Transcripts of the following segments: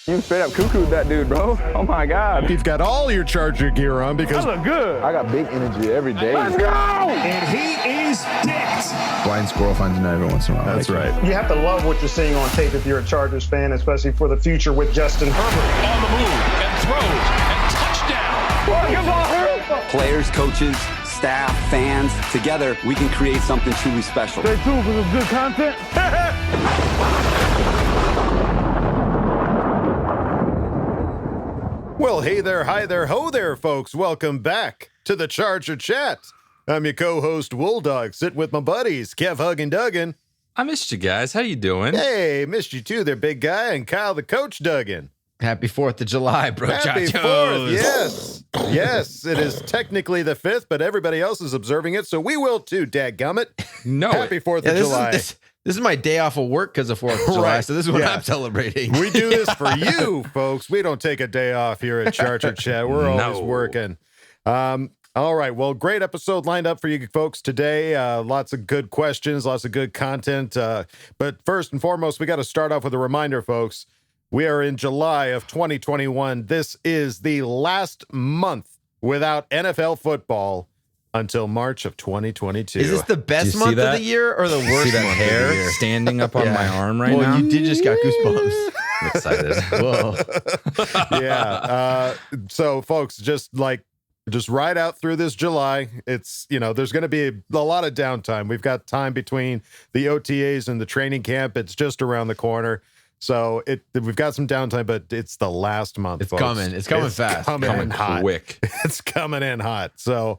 You straight up cuckooed that dude, bro. Oh my God. You've got all your Charger gear on because I look good. I got big energy every day. Let's go! And he is dicked. Blind squirrel finds a nut every once in a while. That's right. You have to love what you're seeing on tape if you're a Chargers fan, especially for the future with Justin Herbert. On the move and throws and touchdown. Players, coaches, staff, fans, together we can create something truly special. Stay tuned for some good content. Well, hey there, hi there, ho there, folks. Welcome back to the Charger Chat. I'm your co-host, Wooldog, sitting with my buddies, Kev, Hug, and Duggan. I missed you guys. How you doing? Hey, missed you too there, big guy, and Kyle the coach, Duggan. Happy 4th of July, bro. Happy 4th, yes. Yes, it is technically the 5th, but everybody else is observing it, so we will too, dadgummit. No. Happy 4th of July. This is my day off of work because of 4th of July, Right. so this is what Yeah. I'm celebrating. We do this for you, folks. We don't take a day off here at Charger Chat. We're always working. All right. Well, great episode lined up for you folks today. Lots of good questions, lots of good content. But first and foremost, we got to start off with a reminder, folks. We are in July of 2021. This is the last month without NFL football until March of 2022. Is this the best see month that? of the year or the worst See that month of the hair year? standing up on Yeah. my arm right Well, now? you did just got goosebumps. I'm excited. Whoa. Yeah. So, folks, just ride out through this July. It's, there's going to be a lot of downtime. We've got time between the OTAs and the training camp. It's just around the corner. So we've got some downtime, but it's the last month. It's folks. coming. It's coming fast. Coming in hot. quick. It's coming in hot. So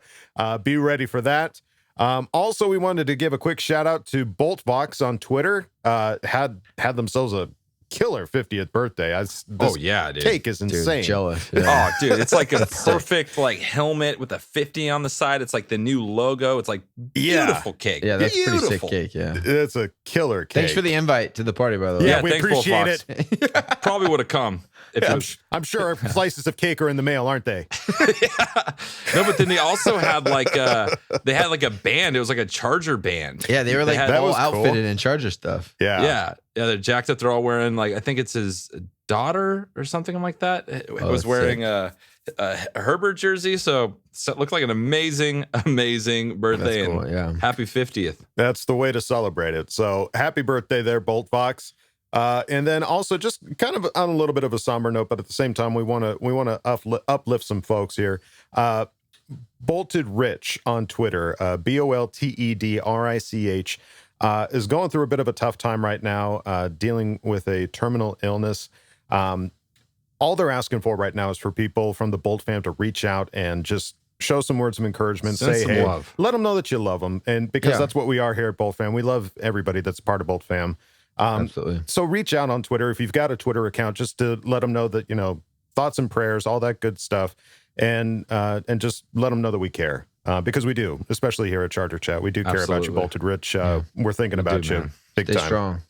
be ready for that. Also, we wanted to give a quick shout out to Boltbox on Twitter. Had themselves a killer 50th birthday. This yeah, dude. cake is insane. Dude, jealous. Yeah. Oh, dude, it's like a That's sick. perfect helmet with a 50 on the side. It's like the new logo. It's like beautiful cake. Yeah, that's pretty sick Beautiful. cake, yeah. It's a killer cake. Thanks for the invite to the party, by the way. Yeah, we thanks, appreciate Bullfox. it. Probably would have come. If Yeah, it- I'm sure slices of cake are in the mail, aren't they? No, but then they also had they had a band. It was like a Charger band. Yeah, they were like had- That all was cool. outfitted in Charger stuff. Yeah, they're jacked up. They're all wearing I think it's his daughter or something like that. It was that's wearing a Herbert jersey, so it looked like an amazing birthday. That's cool, and yeah. happy 50th. That's the way to celebrate it. So happy birthday there, Boltfox. And then also just kind of on a little bit of a somber note, but at the same time, we want to uplift some folks here. Bolted Rich on Twitter, BOLTEDRICH, is going through a bit of a tough time right now, dealing with a terminal illness. All they're asking for right now is for people from the Bolt fam to reach out and just show some words of encouragement. Send say, some hey, love. let them know that you love them. And because Yeah. that's what we are here at Bolt fam. We love everybody that's part of Bolt fam. Absolutely. So reach out on Twitter if you've got a Twitter account, just to let them know that, thoughts and prayers, all that good stuff. And just let them know that we care. Because we do, especially here at Charger Chat. We do care about you, Absolutely. Bolted Rich. We're thinking about do, you man. big Stay time. strong.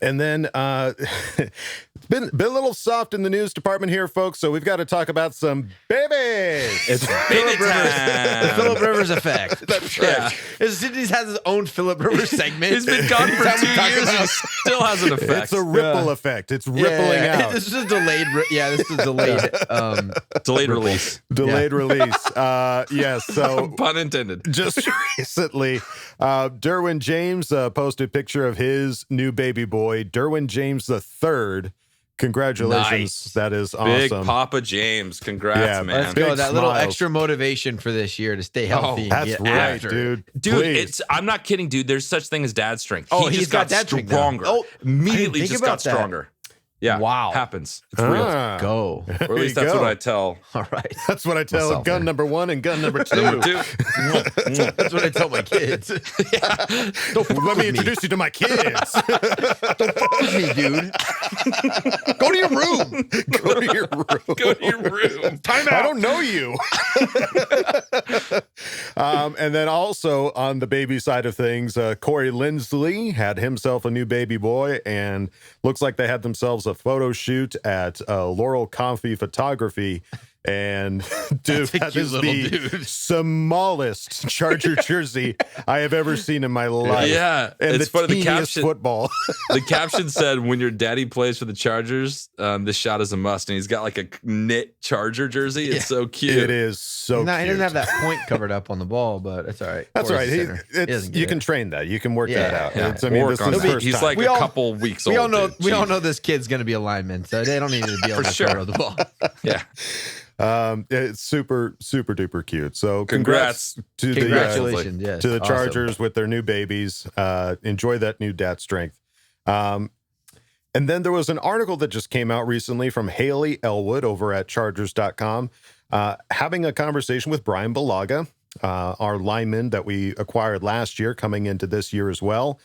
And then it's been a little soft in the news department here, folks. So we've got to talk about some babies. It's baby The time. Philip Rivers effect. That's Yeah. He has his own Philip Rivers segment. He's been gone for Anytime we 2 talk years about- and still has an effect. It's a ripple effect. It's rippling out. This is a delayed. This is a delayed. Delayed release. Delayed release. Yes. So Pun intended. just recently, Derwin James posted a picture of his new baby boy, Derwin James III. Congratulations. Nice. That is Big awesome. Papa James. Congrats, Yeah, man. Let's go. Big That little smiles. extra motivation for this year to stay healthy. and That's get right, after. dude. Dude, Please. I'm not kidding, dude. There's such thing as dad strength. Oh, he he's just got got dad strength now. stronger. Oh, Immediately I didn't think just about got that. stronger. Yeah. Wow. Happens. It's real. Ah, Go. Or at there least you that's go. what I tell. All right. That's what I tell Myself, gun man. number 1 and gun number 2. Number two. That's what I tell my kids. Let me introduce you to my kids. Fuck me, dude. Go to your room. Go to your room. Go to your room. Time I out. don't know you. And then also on the baby side of things, Corey Lindsley had himself a new baby boy, and looks like they had themselves a photo shoot at Laurel Comfy Photography And dude, That's a that cute is little the dude. smallest Charger jersey I have ever seen in my life. Yeah, and it's the funny. The teeniest caption, football. the caption said, "When your daddy plays for the Chargers, this shot is a must." And he's got like a knit Charger jersey. It's so cute. It is so He cute. doesn't have that point covered up on the ball, but that's all right. That's Or right. his center. He doesn't get You it. can train that. You can work Yeah, that out. yeah. It's, I mean, Work this on is that. first He's time. like We a all- couple weeks We all old. know. dude. We all Jeez. know this kid's going to be a lineman, so they don't need to be able to sure. throw the ball. Yeah. It's super duper cute. So Congrats. to Congratulations, yes. to the Awesome. Chargers with their new babies. Enjoy that new dad strength. And then there was an article that just came out recently from Hayley Elwood over at Chargers.com, having a conversation with Bryan Bulaga, our lineman that we acquired last year, coming into this year as well.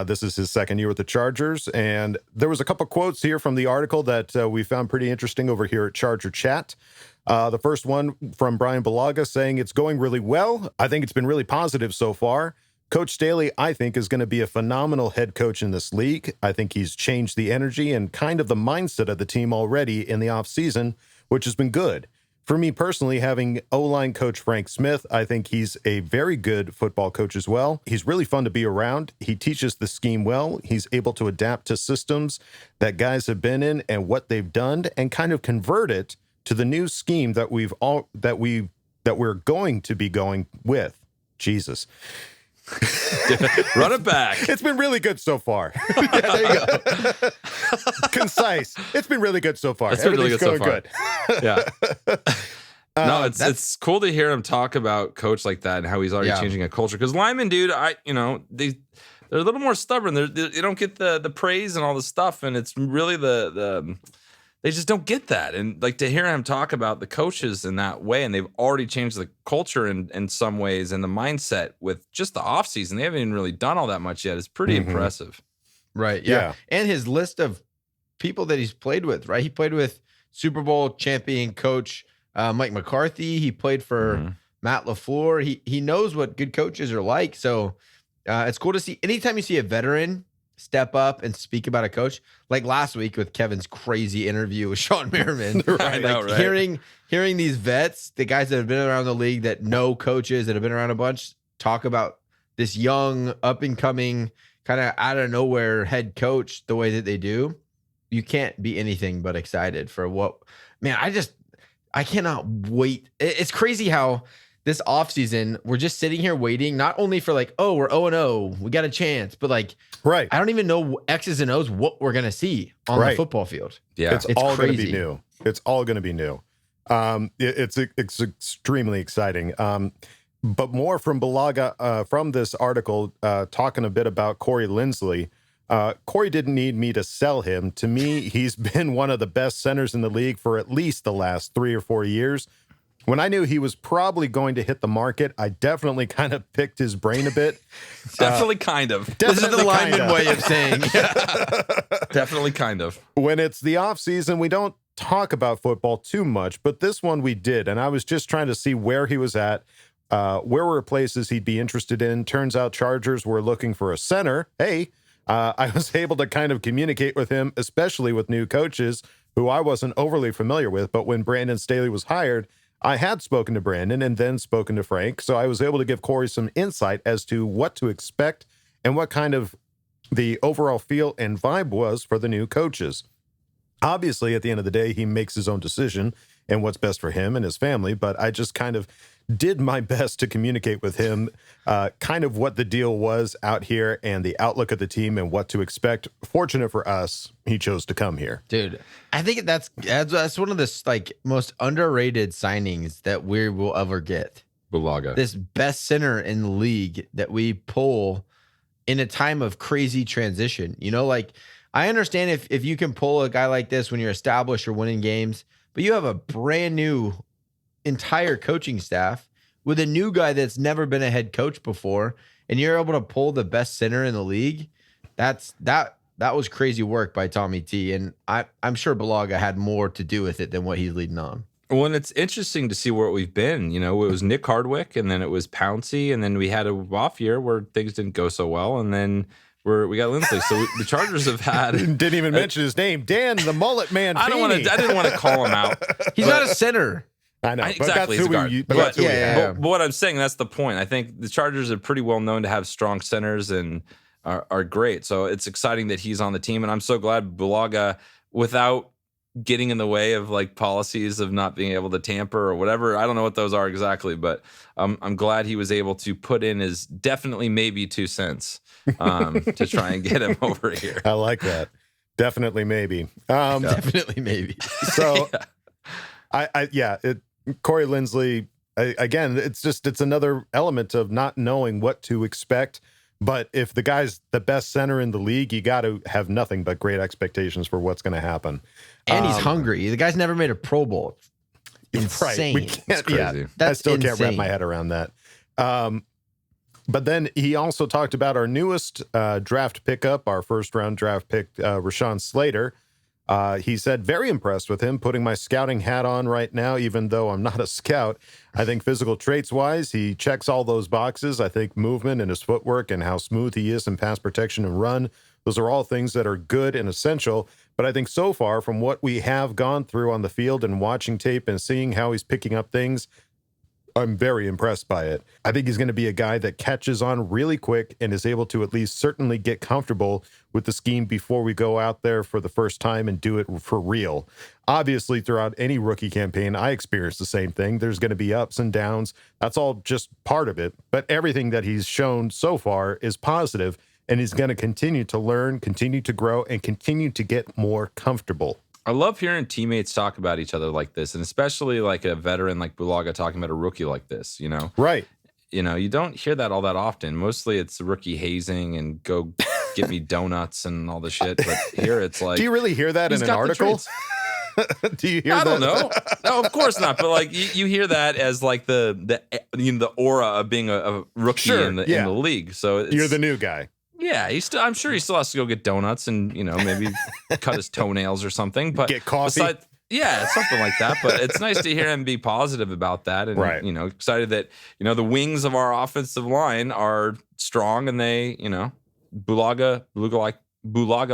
This is his second year with the Chargers. And there was a couple quotes here from the article that we found pretty interesting over here at Charger Chat. The first one from Bryan Bulaga saying, "It's going really well. I think it's been really positive so far. Coach Staley, I think, is going to be a phenomenal head coach in this league. I think he's changed the energy and kind of the mindset of the team already in the offseason, which has been good. For me personally, having O-line coach Frank Smith, I think he's a very good football coach as well. He's really fun to be around. He teaches the scheme well. He's able to adapt to systems that guys have been in and what they've done and kind of convert it to the new scheme that we're going to be going with." Jesus. Run it back. It's been really good so far. Yeah, there you go. Concise. It's been really good so far. It's been really Everything's good so going far. good. Yeah. No, it's cool to hear him talk about coach like that and how he's already changing a culture. Because linemen, dude, they're a little more stubborn. They don't get the praise and all the stuff, and it's really they just don't get that. And like to hear him talk about the coaches in that way, and they've already changed the culture in some ways and the mindset with just the offseason. They haven't even really done all that much yet. It's pretty impressive. Right. Yeah. And his list of people that he's played with, right? He played with Super Bowl champion coach Mike McCarthy. He played for Matt LaFleur. He knows what good coaches are like. So it's cool to see. Anytime you see a veteran step up and speak about a coach, like last week with Kevin's crazy interview with Sean Merriman. I know, right? Hearing these vets, the guys that have been around the league that know coaches that have been around a bunch, talk about this young, up and coming, kind of out of nowhere head coach the way that they do, you can't be anything but excited for what, man, I cannot wait. It's crazy how this offseason, we're just sitting here waiting, not only for like, oh, we're 0-0, we got a chance, but like, Right. I don't even know X's and O's what we're going to see on the football field. Yeah. It's all going to be crazy. new. It's all going to be new. It's extremely exciting. But more from Bulaga, from this article, talking a bit about Corey Linsley. Corey didn't need me to sell him. To me, he's been one of the best centers in the league for at least the last 3 or 4 years. When I knew he was probably going to hit the market, I definitely kind of picked his brain a bit. Definitely kind of. This is the lineman kinda. way of saying. Definitely kind of. When it's the off season, we don't talk about football too much, but this one we did. And I was just trying to see where he was at, where were places he'd be interested in. Turns out Chargers were looking for a center. Hey, I was able to kind of communicate with him, especially with new coaches who I wasn't overly familiar with. But when Brandon Staley was hired, I had spoken to Brandon and then spoken to Frank. So I was able to give Corey some insight as to what to expect and what kind of the overall feel and vibe was for the new coaches. Obviously, at the end of the day, he makes his own decision and what's best for him and his family. But I just kind of did my best to communicate with him kind of what the deal was out here and the outlook of the team and what to expect. Fortunate for us, he chose to come here. Dude, I think that's one of the like most underrated signings that we will ever get. Bulaga. This best center in the league that we pull in a time of crazy transition. You know, like I understand if you can pull a guy like this when you're established or winning games, but you have a brand new entire coaching staff with a new guy that's never been a head coach before, and you're able to pull the best center in the league. That was crazy work by Tommy T, and I'm sure Bulaga had more to do with it than what he's leading on. Well, and it's interesting to see where we've been. You know, it was Nick Hardwick, and then it was Pouncey, and then we had a off year where things didn't go so well, and then we got Linsley. So the Chargers have had. Didn't even mention his name, Dan the Mullet Man. I didn't want to call him out. He's not a center. I know. Exactly, But he's a guard. that's who we But what I'm saying, that's the point. I think the Chargers are pretty well known to have strong centers and are great. So it's exciting that he's on the team. And I'm so glad Bulaga, without getting in the way of like policies of not being able to tamper or whatever. I don't know what those are exactly, but I'm glad he was able to put in his definitely maybe 2 cents to try and get him over here. I like that. Definitely maybe. Definitely maybe. So Corey Linsley, again, it's another element of not knowing what to expect. But if the guy's the best center in the league, you got to have nothing but great expectations for what's going to happen. And he's hungry. The guy's never made a Pro Bowl. Insane. Right. We can't, crazy. I still can't wrap my head around that. But then he also talked about our newest draft pickup, our first-round draft pick, Rashawn Slater. He said, very impressed with him, putting my scouting hat on right now, even though I'm not a scout. I think physical traits-wise, he checks all those boxes. I think movement and his footwork and how smooth he is in pass protection and run, those are all things that are good and essential. But I think so far, from what we have gone through on the field and watching tape and seeing how he's picking up things, I'm very impressed by it. I think he's going to be a guy that catches on really quick and is able to at least certainly get comfortable with the scheme before we go out there for the first time and do it for real. Obviously, throughout any rookie campaign, I experience the same thing. There's going to be ups and downs. That's all just part of it. But everything that he's shown so far is positive, and he's going to continue to learn, continue to grow, and continue to get more comfortable. I love hearing teammates talk about each other like this, and especially like a veteran like Bulaga talking about a rookie like this, you know? Right. You know, you don't hear that all that often. Mostly it's rookie hazing and go get me donuts and all the shit. But here it's like... Do you really hear that in an article? Do you hear that? I don't know. No, of course not. But like you hear that as like the aura of being a rookie in the league. So you're the new guy. Yeah, I'm sure he still has to go get donuts and, you know, maybe cut his toenails or something. But get coffee. Something like that. But it's nice to hear him be positive about that. And, you know, excited that, you know, the wings of our offensive line are strong and they, you know, Bulaga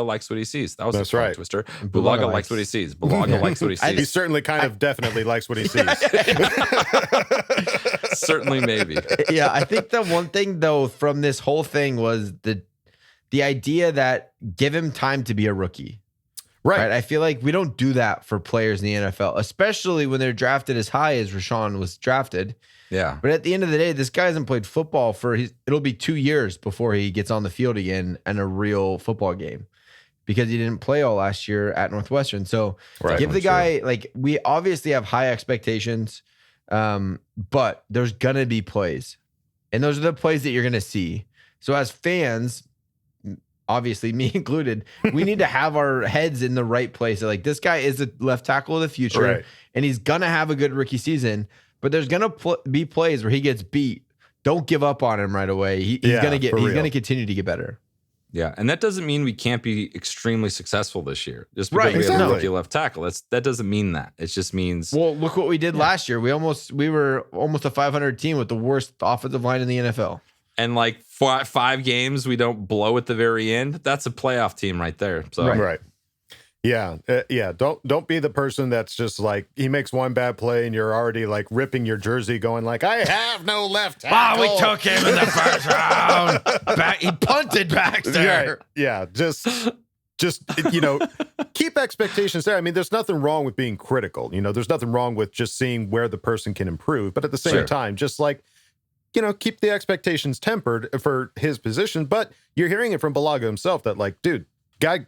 likes what he sees. That was That's a right. Twister. Bulaga likes what he sees. Bulaga likes what he sees. He certainly definitely likes what he sees. Certainly, maybe. Yeah, I think the one thing, though, from this whole thing was the idea that give him time to be a rookie. Right. I feel like we don't do that for players in the NFL, especially when they're drafted as high as Rashawn was drafted. Yeah. But at the end of the day, this guy hasn't played football it'll be 2 years before he gets on the field again in a real football game because he didn't play all last year at Northwestern. So give the guy, like, we obviously have high expectations, but there's going to be plays. And those are the plays that you're going to see. So as fans, obviously me included, we need to have our heads in the right place. Like, this guy is a left tackle of the future, and he's going to have a good rookie season, but there's going to be plays where he gets beat. Don't give up on him right away. He's going to continue to get better. Yeah, and that doesn't mean we can't be extremely successful this year. Just because we have a rookie left tackle, that doesn't mean that. It just means... Well, look what we did last year. We were almost a 500 team with the worst offensive line in the NFL. And like 5 games, we don't blow at the very end. That's a playoff team right there. So right. Yeah. Don't be the person that's just like, he makes one bad play and you're already like ripping your jersey going like, I have no left tackle. We took him in the first round. He punted Baxter. Right. Yeah. Just, you know, keep expectations there. I mean, there's nothing wrong with being critical. You know, there's nothing wrong with just seeing where the person can improve. But at the same time, just like, you know, keep the expectations tempered for his position. But you're hearing it from Bulaga himself that, like, dude, guy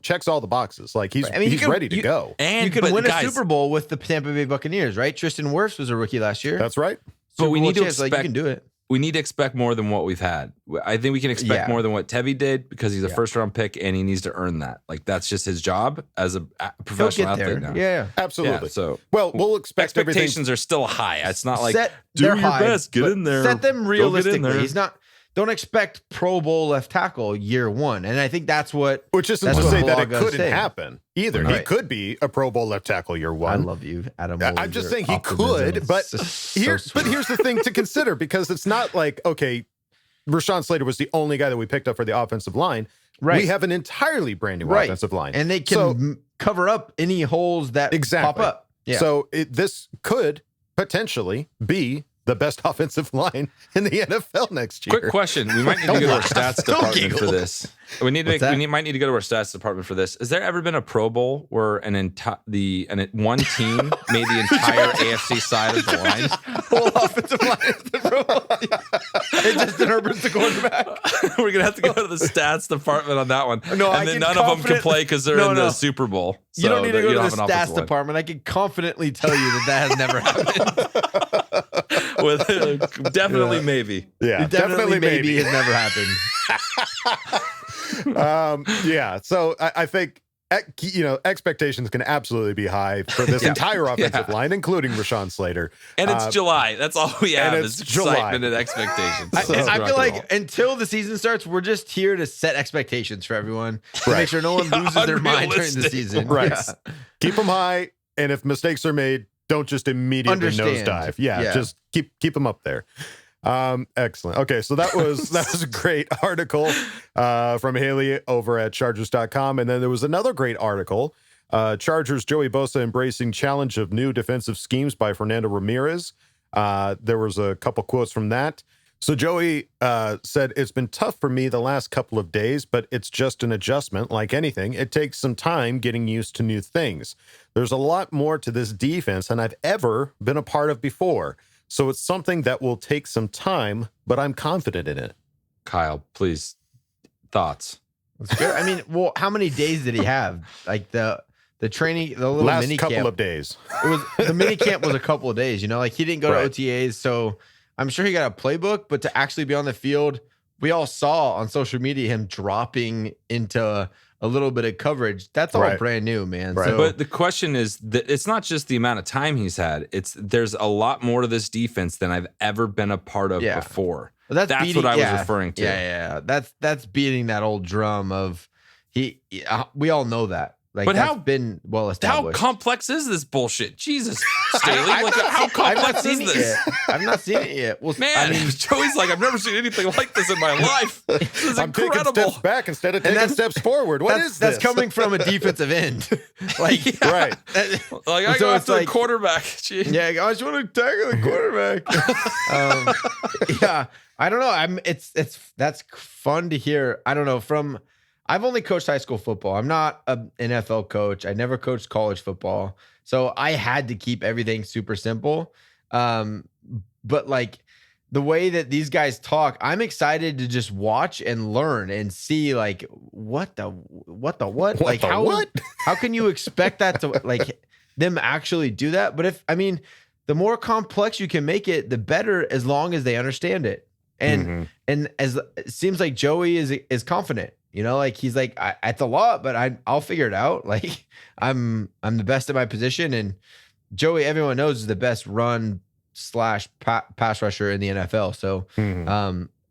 checks all the boxes. Like, he's ready to go. And you can win a Super Bowl with the Tampa Bay Buccaneers, right? Tristan Wirfs was a rookie last year. That's right. But we need to expect, you can do it. We need to expect more than what we've had. I think we can expect more than what Tevy did because he's a first-round pick and he needs to earn that. Like, that's just his job as a professional athlete now. Yeah, absolutely. Yeah, so, well, we'll expect expectations are still high. It's not like do your best, get in there. Set them realistically. Don't expect Pro Bowl left tackle year one. And I think that's what... Which isn't to say that it couldn't say. happen either. Right. He could be a Pro Bowl left tackle year one. I love you, Adam. I'm just saying he could, but here's the thing to consider, because it's not like, okay, Rashawn Slater was the only guy that we picked up for the offensive line. Right. We have an entirely brand new offensive line. And they can cover up any holes that pop up. Yeah. So this could potentially be the best offensive line in the NFL next year. Quick question: we might need to go to our stats department for this. We might need to go to our stats department for this. Has there ever been a Pro Bowl where one team made the entire AFC side of the line? Whole offensive line is the Pro Bowl. And Justin Herbert's the quarterback. We're gonna have to go to the stats department on that one. No, and then none of them can play because they're in the Super Bowl. So you don't need to go to have the an stats offensive line. department. I can confidently tell you that has never happened. With definitely maybe. Yeah, definitely maybe has never happened. Yeah. So I think expectations can absolutely be high for this entire offensive line, including Rashawn Slater. And it's July. That's all we have is July. excitement and expectations. I feel like until the season starts, we're just here to set expectations for everyone to make sure no one loses their mind during the season. Right. Yeah. Keep them high, and if mistakes are made, don't just immediately nosedive. Yeah, just keep them up there. Excellent. Okay, so that was a great article from Hayley over at Chargers.com. And then there was another great article, Chargers Joey Bosa embracing challenge of new defensive schemes by Fernando Ramirez. There was a couple quotes from that. So Joey said, it's been tough for me the last couple of days, but it's just an adjustment. Like anything, it takes some time getting used to new things. There's a lot more to this defense than I've ever been a part of before. So it's something that will take some time, but I'm confident in it. Kyle, please, thoughts. That's good. I mean, well, how many days did he have? Like the training, the little Last mini couple camp. of days. It was the mini camp was a couple of days. Like he didn't go to OTAs, so I'm sure he got a playbook. But to actually be on the field, we all saw on social media him dropping into a little bit of coverage. That's all brand new, man. Right. So, But the question is that it's not just the amount of time he's had. There's a lot more to this defense than I've ever been a part of before. well, That's what I was referring to. Yeah. That's beating that old drum of we all know that. Like, but that's how been well How established. complex is this bullshit? Jesus, Staley. How complex is this? I've not seen it yet. Well, Man, I mean, Joey's like, I've never seen anything like this in my life. This is I'm taking incredible. steps back instead of taking steps forward. What is this? That's coming from a defensive end. Like, Right. Like, I So go it's after the like- quarterback. Gee. Yeah, I just want to tackle the quarterback. Yeah, I don't know. That's fun to hear. I don't know. I've only coached high school football. I'm not an NFL coach. I never coached college football, so I had to keep everything super simple. But like the way that these guys talk, I'm excited to just watch and learn and see like what the what? Like how can you expect that to like them actually do that? But the more complex you can make it, the better, as long as they understand it. And as it seems like Joey is confident, like he's like, it's a lot, but I'll figure it out. Like I'm the best at my position, and Joey, everyone knows, is the best run / pass rusher in the NFL. So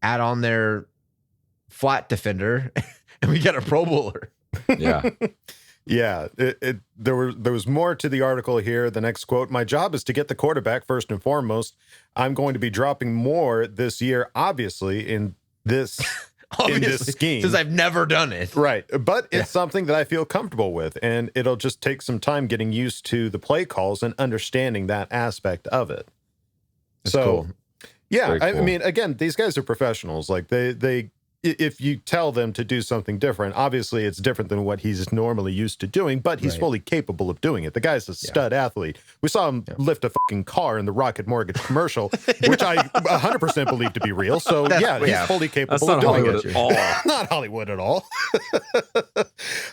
add on their flat defender, and we got a Pro Bowler. Yeah. Yeah, there was more to the article here. The next quote: "My job is to get the quarterback first and foremost. I'm going to be dropping more this year, obviously, in this scheme, since I've never done it. Right, but it's something that I feel comfortable with, and it'll just take some time getting used to the play calls and understanding that aspect of it." That's cool. Yeah, Very cool. I mean, again, these guys are professionals. Like they if you tell them to do something different, obviously it's different than what he's normally used to doing, but he's fully capable of doing it. The guy's a stud athlete. We saw him lift a fucking car in the Rocket Mortgage commercial, which I 100% believe to be real. So he's fully capable of doing Hollywood it. at all. Not Hollywood at all.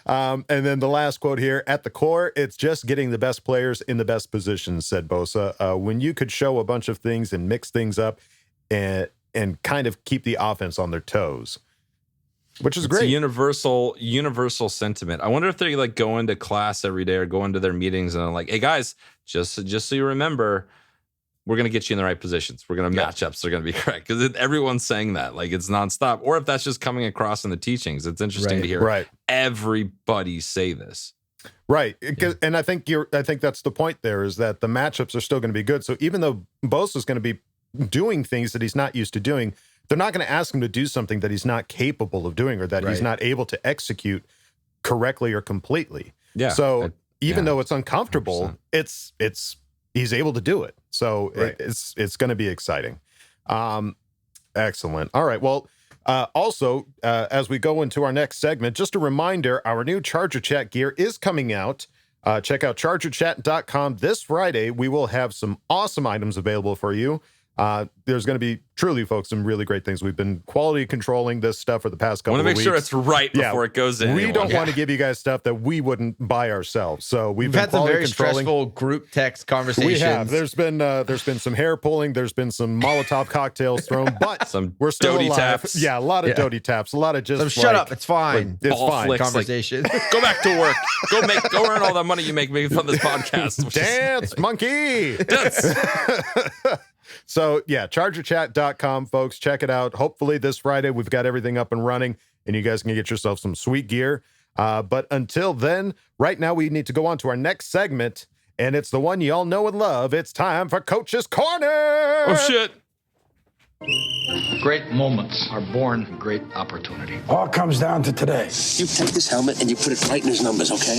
And then the last quote here: "At the core, it's just getting the best players in the best positions," said Bosa. "When you could show a bunch of things and mix things up and kind of keep the offense on their toes," which is great. It's a universal sentiment. I wonder if they like go into class every day or go into their meetings and are like, "Hey guys, just so you remember, we're going to get you in the right positions. We're going to matchups. They're going to be correct." Because everyone's saying that, like it's nonstop. Or if that's just coming across in the teachings, it's interesting to hear everybody say this. Right. And I think that's the point there, is that the matchups are still going to be good. So even though Bosa's going to be doing things that he's not used to doing, they're not going to ask him to do something that he's not capable of doing or that he's not able to execute correctly or completely. Yeah. So even though it's uncomfortable, 100%. he's able to do it. So Right. it's going to be exciting. Excellent. All right. Well, also, as we go into our next segment, just a reminder, our new Charger Chat gear is coming out. Check out chargerchat.com this Friday. We will have some awesome items available for you. There's going to be truly, folks, some really great things. We've been quality controlling this stuff for the past couple of weeks. Want to make sure it's right before it goes in. We don't want to give you guys stuff that we wouldn't buy ourselves. So we've had some very controlling. stressful group text conversations. We have. There's been some hair pulling. There's been some Molotov cocktails thrown, but Some we're still Doty alive. taps. Yeah, a lot of Doty taps. A lot of just So shut up. It's fine. It's Ball fine. flicks, like, Conversation. go back to work. Go earn all that money you make making fun of this podcast. which is- Dance, monkey. Dance. So, yeah, chargerchat.com, folks. Check it out. Hopefully this Friday we've got everything up and running and you guys can get yourself some sweet gear. But until then, right now we need to go on to our next segment, and it's the one you all know and love. It's time for Coach's Corner. Oh, shit. Great moments are born from great opportunity. All comes down to today. You take this helmet and you put it right in his numbers, okay?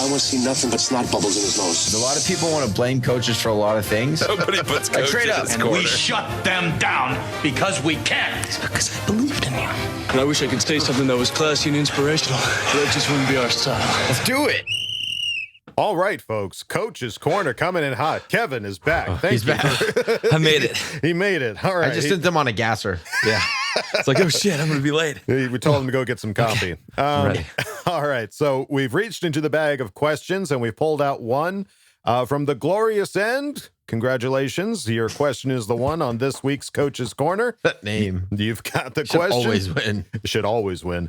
I want to see nothing but snot bubbles in his nose. A lot of people want to blame coaches for a lot of things. Nobody puts Like, coach straight in up. his And corner. we shut them down because we can. Because I believed in you. And I wish I could say something that was classy and inspirational, but that just wouldn't be our style. Let's do it. All right, folks. Coach's Corner coming in hot. Kevin is back. Thank He's you. back. I made it. He made it. All right. I just sent them on a gasser. Yeah. It's like, oh, shit, I'm going to be late. We told him to go get some coffee. ready. All right. So we've reached into the bag of questions and we've pulled out one from the glorious end. Congratulations. Your question is the one on this week's Coach's Corner. That name. You've got the Should question. always win. Should always win.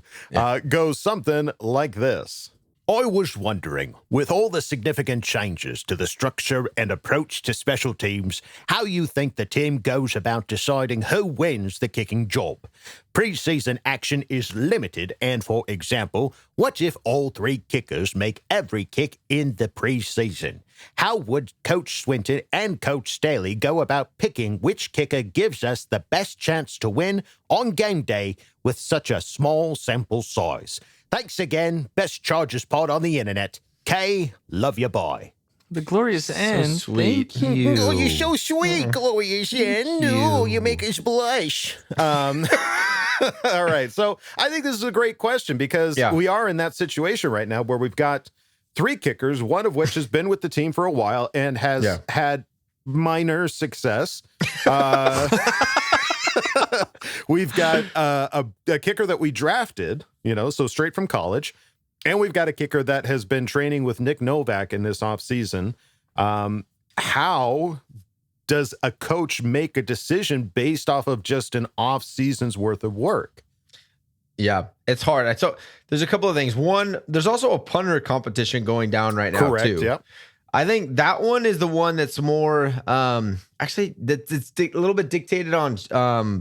Goes something like this. I was wondering, with all the significant changes to the structure and approach to special teams, how you think the team goes about deciding who wins the kicking job. Preseason action is limited, and for example, what if all three kickers make every kick in the preseason? How would Coach Swinton and Coach Staley go about picking which kicker gives us the best chance to win on game day with such a small sample size? Thanks again. Best Chargers pod on the internet. K, love you, boy. The glorious end. sweet. Thank you. Oh, you're so sweet, glorious end. Oh, you make us blush. All right. So I think this is a great question because we are in that situation right now where we've got three kickers, one of which has been with the team for a while and has had minor success. We've got a kicker that we drafted, so straight from college. And we've got a kicker that has been training with Nick Novak in this offseason. How does a coach make a decision based off of just an off season's worth of work? Yeah, it's hard. So there's a couple of things. One, there's also a punter competition going down right now. Correct, too. Yep. I think that one is the one that's more actually it's a little bit dictated on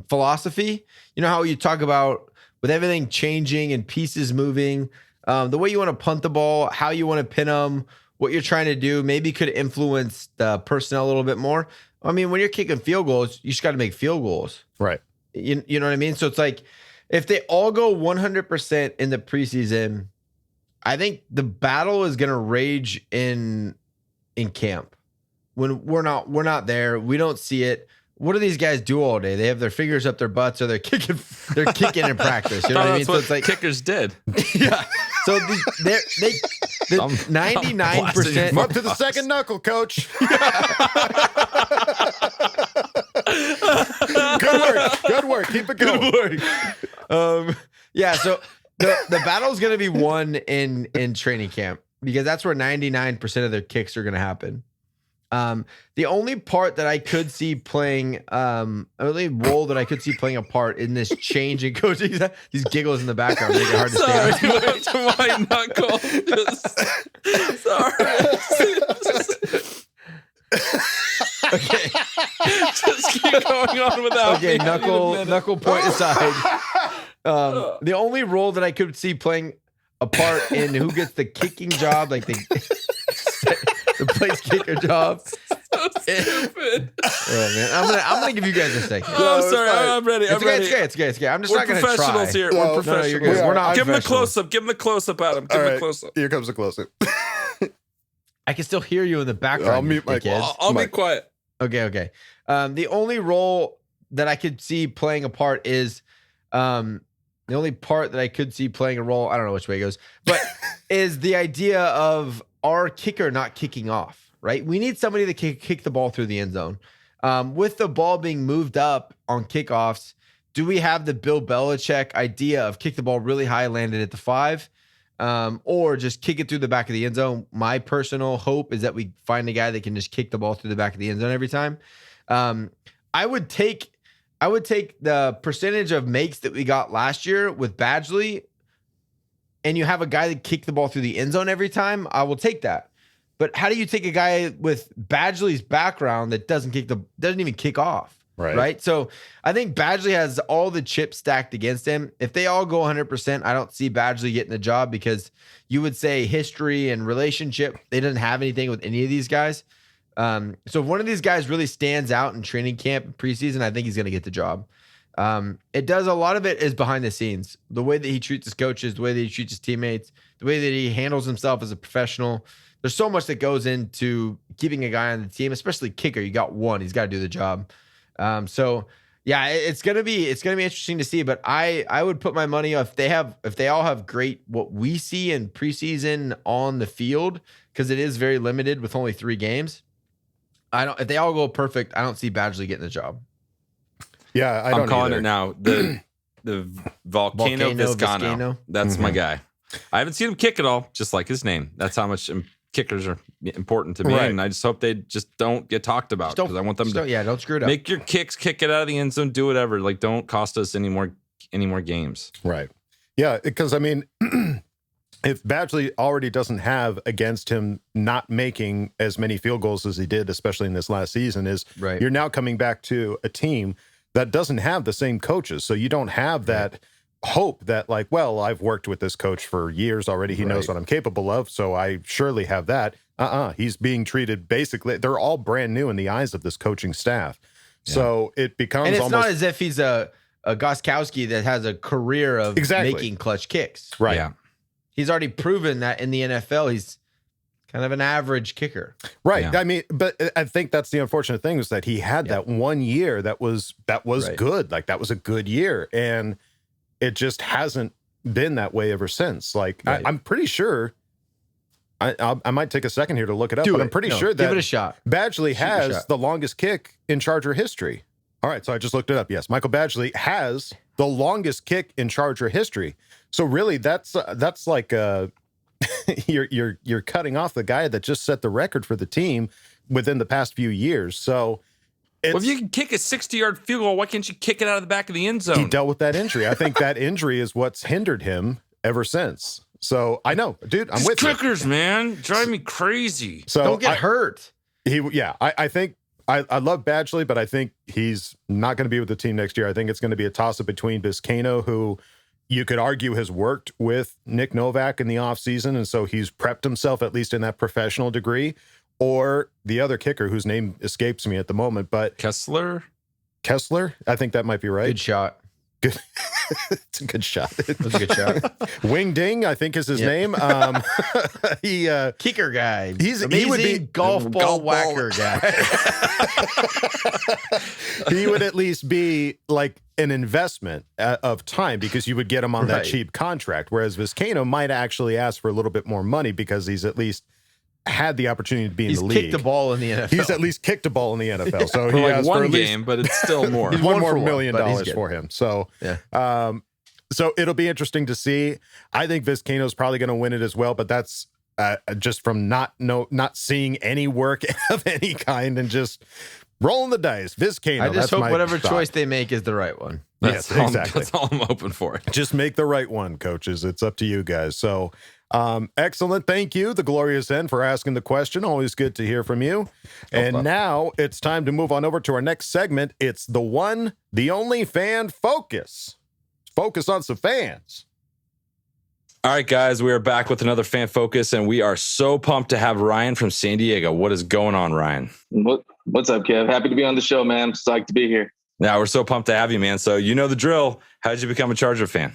philosophy. You know how you talk about with everything changing and pieces moving, the way you want to punt the ball, how you want to pin them, what you're trying to do, maybe could influence the personnel a little bit more. I mean, when you're kicking field goals, you just got to make field goals. Right. You know what I mean? So it's like if they all go 100% in the preseason, I think the battle is going to rage in camp. When we're not there, we don't see it. What do these guys do all day? They have their fingers up their butts or they're kicking in practice. You know what I mean? So it's like kickers did. Yeah. So the 99%. Up to the second knuckle, coach. Good work. Keep it going. Yeah. So the battle is going to be won in training camp because that's where 99% of their kicks are going to happen. The only part that I could see playing, only role that I could see playing a part in this change in coaching, these giggles in the background make it hard to stay on. Sorry, to my knuckle. Okay. Just keep going on without Okay, me. knuckle point aside. The only role that I could see playing a part in who gets the kicking job, like the place kicker job. So stupid. Oh man, I'm gonna give you guys a second. Oh, sorry, I'm ready. I'm ready. It's okay. I'm just We're not gonna try. professionals here. No, We're professionals. you're good. We're not Give him a professionals. close up. Give him the close up, Adam. Give All him a right, close up. here comes the close up. I can still hear you in the background. I'll mute my. I'll be quiet. Okay. The only role that I could see playing a part is the only part that I could see playing a role. I don't know which way it goes, but is the idea of our kicker not kicking off. Right, we need somebody that can kick the ball through the end zone. With the ball being moved up on kickoffs, do we have the Bill Belichick idea of kick the ball really high, landed at the 5? Or just kick it through the back of the end zone? My personal hope is that we find a guy that can just kick the ball through the back of the end zone every time. I would take the percentage of makes that we got last year with Badgley, and you have a guy that kicked the ball through the end zone every time. I will take that. But how do you take a guy with Badgley's background that doesn't even kick off? Right. So I think Badgley has all the chips stacked against him. If they all go 100%, I don't see Badgley getting the job, because you would say history and relationship, they didn't have anything with any of these guys. So if one of these guys really stands out in training camp and preseason, I think he's going to get the job. It does, a lot of it is behind the scenes. The way that he treats his coaches, the way that he treats his teammates, the way that he handles himself as a professional. There's so much that goes into keeping a guy on the team, especially kicker. You got one, he's got to do the job. So yeah, it's gonna be interesting to see. But I would put my money if they all have great what we see in preseason on the field, because it is very limited with only 3 games. If they all go perfect, I don't see Badgley getting the job. Yeah, I'm calling it now. The Volcano Viscano. That's my guy. I haven't seen him kick at all, just like his name. That's how much kickers are important to me, and I just hope they just don't get talked about, because I want them to don't screw it up. Make your kicks, kick it out of the end zone, do whatever. Like, don't cost us any more games. Right. Yeah, because I mean, if Badgley already doesn't have against him not making as many field goals as he did, especially in this last season, you're now coming back to a team that doesn't have the same coaches, so you don't have that hope that, like, well, I've worked with this coach for years already. He knows what I'm capable of, so I surely have that. He's being treated basically, they're all brand new in the eyes of this coaching staff. Yeah. So it becomes and it's almost not as if he's a Gostkowski that has a career of making clutch kicks. Right. Yeah. He's already proven that in the NFL, he's kind of an average kicker. Right. Yeah. I mean, but I think that's the unfortunate thing, is that he had that 1 year that was good. Like, that was a good year. And it just hasn't been that way ever since. Like, I'm pretty sure, I might take a second here to look it up, I'm pretty sure that give it a shot. Badgley has the longest kick in Charger history. All right, so I just looked it up. Yes, Michael Badgley has the longest kick in Charger history. So really, that's like you're cutting off the guy that just set the record for the team within the past few years. So. Well, if you can kick a 60-yard field goal, why can't you kick it out of the back of the end zone? He dealt with that injury. I think that injury is what's hindered him ever since. So I know, dude, I'm with kickers, man. Drive me crazy. So don't get hurt. I think I love Badgley, but I think he's not going to be with the team next year. I think it's going to be a toss-up between Viscano, who you could argue has worked with Nick Novak in the offseason, and so he's prepped himself, at least in that professional degree, or the other kicker whose name escapes me at the moment, but Kessler, I think that might be right. Good shot. Good. It's a good shot. That's a good shot. Wing Ding, I think is his name. He kicker guy. He would be golf ball whacker guy. He would at least be like an investment of time, because you would get him on that cheap contract, whereas Viscano might actually ask for a little bit more money, because he's at least had the opportunity to be in the league. He's kicked the ball in the NFL. He's at least kicked a ball in the NFL. So for he like has one for at game, but it's still more. He's $1 more million for him. So, so it'll be interesting to see. I think Viscano's probably going to win it as well, but that's just from not seeing any work of any kind and just rolling the dice. Viscano. I just hope whatever choice they make is the right one. Yes, exactly. That's all I'm hoping for. Just make the right one, coaches. It's up to you guys. So, excellent. Thank you, the Glorious End, for asking the question. Always good to hear from you. And now it's time to move on over to our next segment. It's the one, the only fan focus. Focus on some fans. All right, guys, we are back with another fan focus, and we are so pumped to have Ryan from San Diego. What is going on, Ryan? What's up, Kev? Happy to be on the show, man. I'm psyched to be here. Yeah, we're so pumped to have you, man. So you know the drill. How did you become a Charger fan?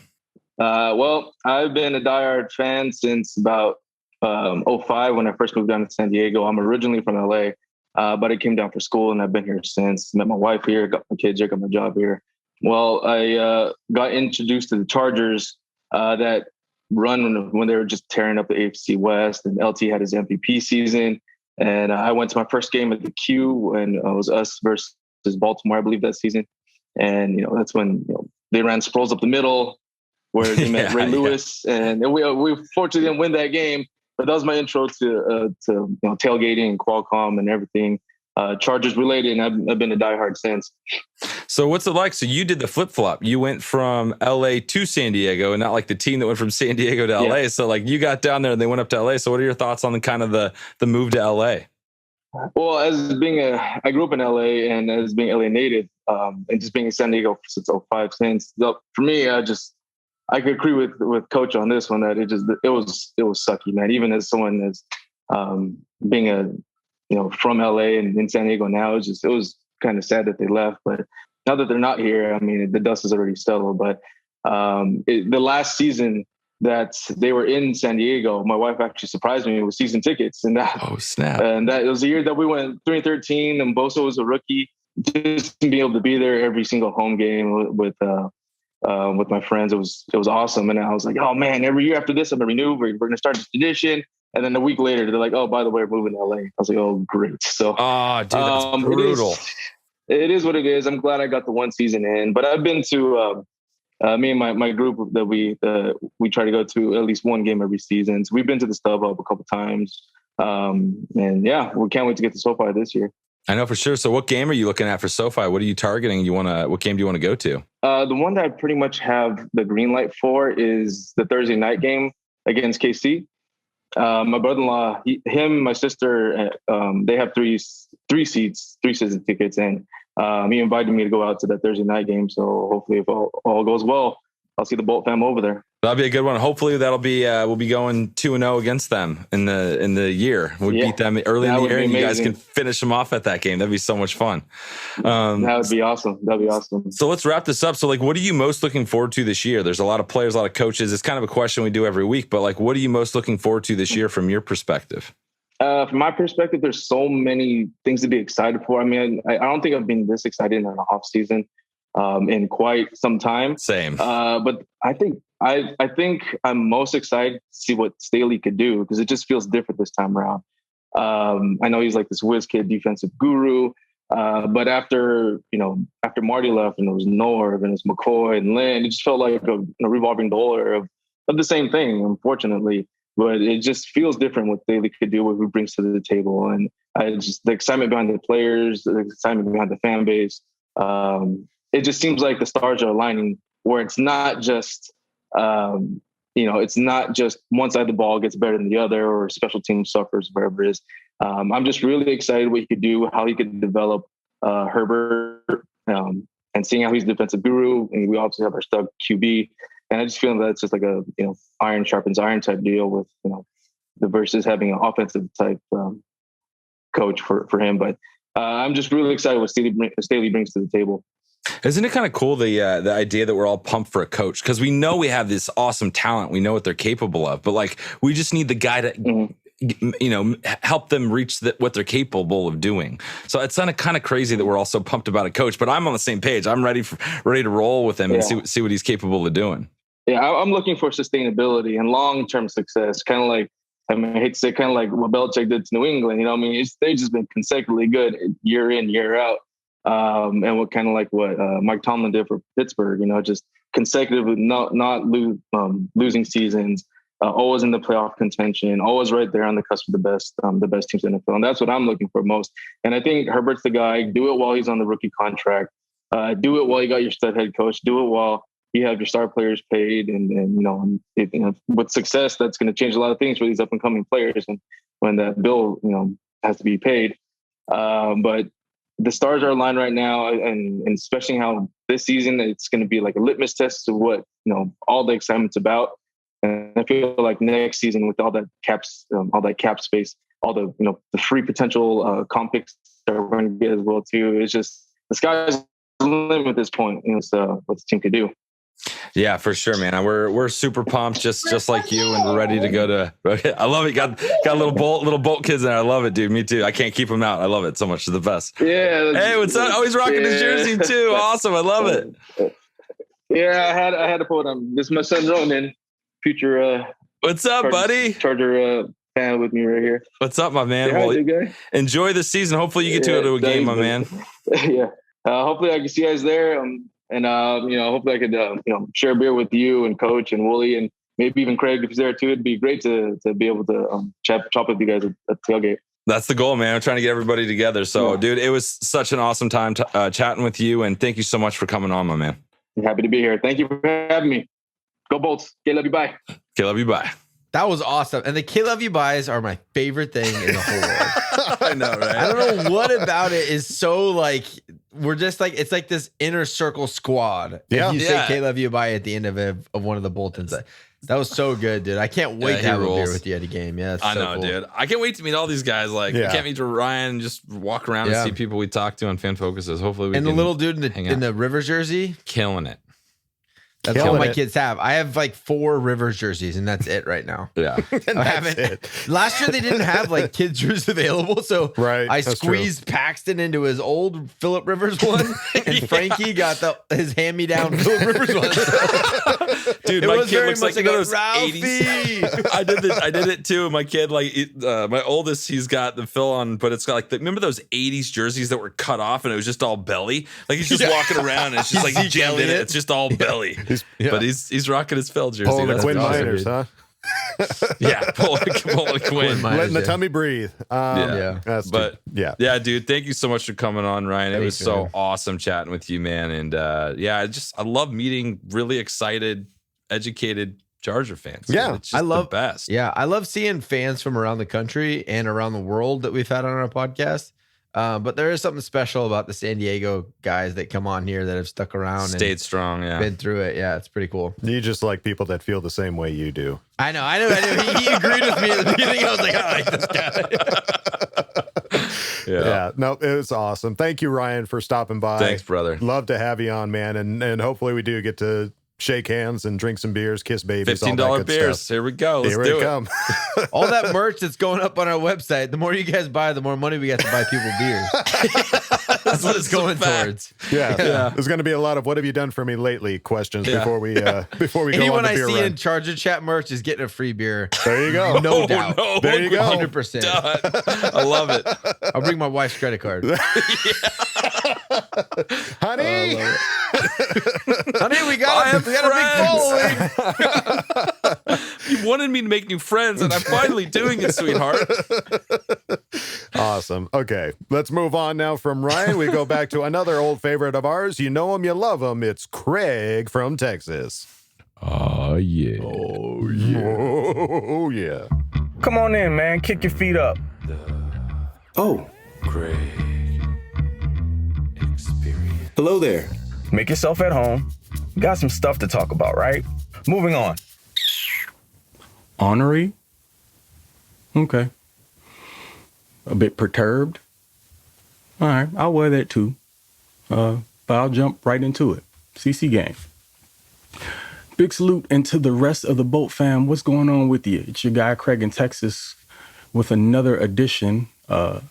Well, I've been a diehard fan since about '05 when I first moved down to San Diego. I'm originally from LA, but I came down for school and I've been here since. Met my wife here, got my kids here, got my job here. Well, I got introduced to the Chargers that run when they were just tearing up the AFC West, and LT had his MVP season. And I went to my first game at the Q, and it was us versus Baltimore, I believe, that season. And, that's when they ran Sproles up the middle where they met Ray Lewis. And we fortunately didn't win that game, but that was my intro to tailgating and Qualcomm and everything. Chargers related, and I've been a diehard since. So what's it like? So you did the flip-flop. You went from LA to San Diego, and not like the team that went from San Diego to LA. Yeah. So like you got down there and they went up to LA. So what are your thoughts on the move to LA? Well, I grew up in LA, and as being LA native, and just being in San Diego since '05, for me, I could agree with Coach on this one, that it was sucky, man. Even as someone as being from LA and in San Diego now, it was kind of sad that they left. But now that they're not here, I mean, the dust is already settled. But the last season that they were in San Diego, my wife actually surprised me with season tickets. And that, oh snap! And that it was the year that we went 3-13, and Bosa was a rookie. Just to be able to be there every single home game with my friends, it was awesome. And I was like, oh man, every year after this, I'm gonna renew. We're gonna start this tradition. And then a week later, they're like, oh, by the way, we're moving to LA. I was like, oh, great. So, dude, that's brutal. It is what it is. I'm glad I got the one season in, but I've been to me and my group that we try to go to at least one game every season. So we've been to the StubHub a couple times, and yeah, we can't wait to get to SoFi this year. I know for sure. So, what game are you looking at for SoFi? What are you targeting? What game do you want to go to? The one that I pretty much have the green light for is the Thursday night game against KC. My brother-in-law, my sister, they have three season tickets, and he invited me to go out to that Thursday night game. So hopefully, if all goes well, I'll see the Bolt fam over there. That'll be a good one. Hopefully, that'll be we'll be going 2-0 against them in the year. We beat them early in the year, and you guys can finish them off at that game. That'd be so much fun. That would be awesome. That'd be awesome. So let's wrap this up. So, like, what are you most looking forward to this year? There's a lot of players, a lot of coaches. It's kind of a question we do every week, but like, what are you most looking forward to this year from your perspective? From my perspective, there's so many things to be excited for. I mean, I don't think I've been this excited in an off season in quite some time. Same. But I think I'm most excited to see what Staley could do, because it just feels different this time around. I know he's like this whiz kid defensive guru, but after Marty left and it was Norv and it was McCoy and Lynn, it just felt like a revolving door of the same thing, unfortunately. But it just feels different what Staley could do, what he brings to the table, and the excitement behind the players, the excitement behind the fan base. It just seems like the stars are aligning, where it's not just, it's not just one side of the ball gets better than the other, or special team suffers, wherever it is. I'm just really excited what he could do, how he could develop Herbert, and seeing how he's a defensive guru. And we obviously have our stud QB. And I just feel that it's just like a, iron sharpens iron type deal with, the versus having an offensive type coach for him. But I'm just really excited what Staley brings to the table. Isn't it kind of cool, the idea that we're all pumped for a coach? Because we know we have this awesome talent. We know what they're capable of. But like, we just need the guy to, help them reach what they're capable of doing. So it's kind of crazy that we're all so pumped about a coach. But I'm on the same page. I'm ready to roll with him and see what he's capable of doing. Yeah, I'm looking for sustainability and long-term success. Kind of like, I hate to say, kind of like what Belichick did to New England. They've just been consecutively good year in, year out. And what kind of like what Mike Tomlin did for Pittsburgh, just consecutively not losing seasons, always in the playoff contention, always right there on the cusp of the best teams in the NFL. And that's what I'm looking for most. And I think Herbert's the guy. Do it while he's on the rookie contract. Do it while you got your stud head coach. Do it while you have your star players paid. And with success, that's going to change a lot of things for these up and coming players. And when that bill, has to be paid. But the stars are aligned right now, and especially how this season it's going to be like a litmus test to what all the excitement's about. And I feel like next season, with all that cap space, all the the free potential comp picks that we're going to get as well too, it's just the sky's the limit at this point. What the team could do. Yeah, for sure, man. We're super pumped, just like you, and we're ready to go to. I love it. Got little bolt kids in there. I love it, dude. Me too. I can't keep them out. I love it so much. They're the best. Yeah. Hey, what's up? Oh, he's rocking his jersey too. Awesome. I love it. Yeah, I had to put him. This is my son Ronan, future. What's up, buddy? Charger fan with me right here. What's up, my man? Yeah, well, guy. Enjoy the season. Hopefully, you get to go to a game, my man. Yeah. Hopefully, I can see you guys there. And hopefully, I could share a beer with you and Coach and Wooly and maybe even Craig if he's there too. It'd be great to be able to chop with you guys at tailgate. That's the goal, man. I'm trying to get everybody together. So, dude, it was such an awesome time chatting with you, and thank you so much for coming on, my man. I'm happy to be here. Thank you for having me. Go Bolts. Love you. Bye. Love you. Bye. That was awesome. And the Love you buys are my favorite thing in the whole world. I know, right? I don't know what about it is so like, we're just like, it's like this inner circle squad. Yeah. If you say Love you buy at the end of one of the Boltons. That was so good, dude. I can't wait to have a beer with you at a game. Yeah, I know, cool. Dude. I can't wait to meet all these guys. Like, I can't meet Ryan and just walk around and see people we talk to on Fan Focuses. Hopefully, we can. And the little dude in the Rivers jersey, killing it. That's all my kids have. I have like 4 Rivers jerseys, and that's it right now. Yeah, I haven't. Last year they didn't have like kids jerseys available, so I squeezed Paxton into his old Phillip Rivers one, and Frankie got his hand-me-down Phillip Rivers one. So dude, my kid looks like those 80s. I did it too. My kid, my oldest, he's got the fill on, but it's got like remember those 80s jerseys that were cut off and it was just all belly? Like he's just walking around and it's just like jammed in it. It's just all belly. But he's rocking his Phil jersey. Pulling the Quinn Miners, huh? Yeah, pulling Quinn. Letting the tummy breathe. Yeah, dude. Thank you so much for coming on, Ryan. It was so awesome chatting with you, man. And I love meeting really excited, educated Charger fans. Yeah, it's just the best. Yeah, I love seeing fans from around the country and around the world that we've had on our podcast. But there is something special about the San Diego guys that come on here that have stuck around, stayed strong, been through it. Yeah, it's pretty cool. You just like people that feel the same way you do. I know. He agreed with me at the beginning. I was like, I like this guy. Yeah. No, it was awesome. Thank you, Ryan, for stopping by. Thanks, brother. Love to have you on, man, and hopefully we do get to shake hands and drink some beers, kiss babies, $15 all that good beers. stuff. Here we go. Let's Here do we it. Come. All that merch that's going up on our website, the more you guys buy, the more money we get to buy people beers. That's what it's going towards. Yeah. There's going to be a lot of "What have you done for me lately?" questions before we go on Anyone the I beer see run. in Charger Chat merch is getting a free beer. There you go. No doubt. No, there you go. 100%. I love it. I'll bring my wife's credit card. Honey, honey, we got a big following. You wanted me to make new friends, and I'm finally doing it, sweetheart. Awesome. Okay, let's move on now from Ryan. We go back to another old favorite of ours. You know him, you love him. It's Craig from Texas. Oh, yeah. Oh, yeah. Oh, yeah. Come on in, man. Kick your feet up. Oh. Craig experience. Hello there. Make yourself at home. Got some stuff to talk about, right? Moving on. Ornery? Okay. A bit perturbed? All right, I'll wear that too. But I'll jump right into it. CC gang. Big salute and to the rest of the Bolt fam. What's going on with you? It's your guy Craig in Texas with another edition,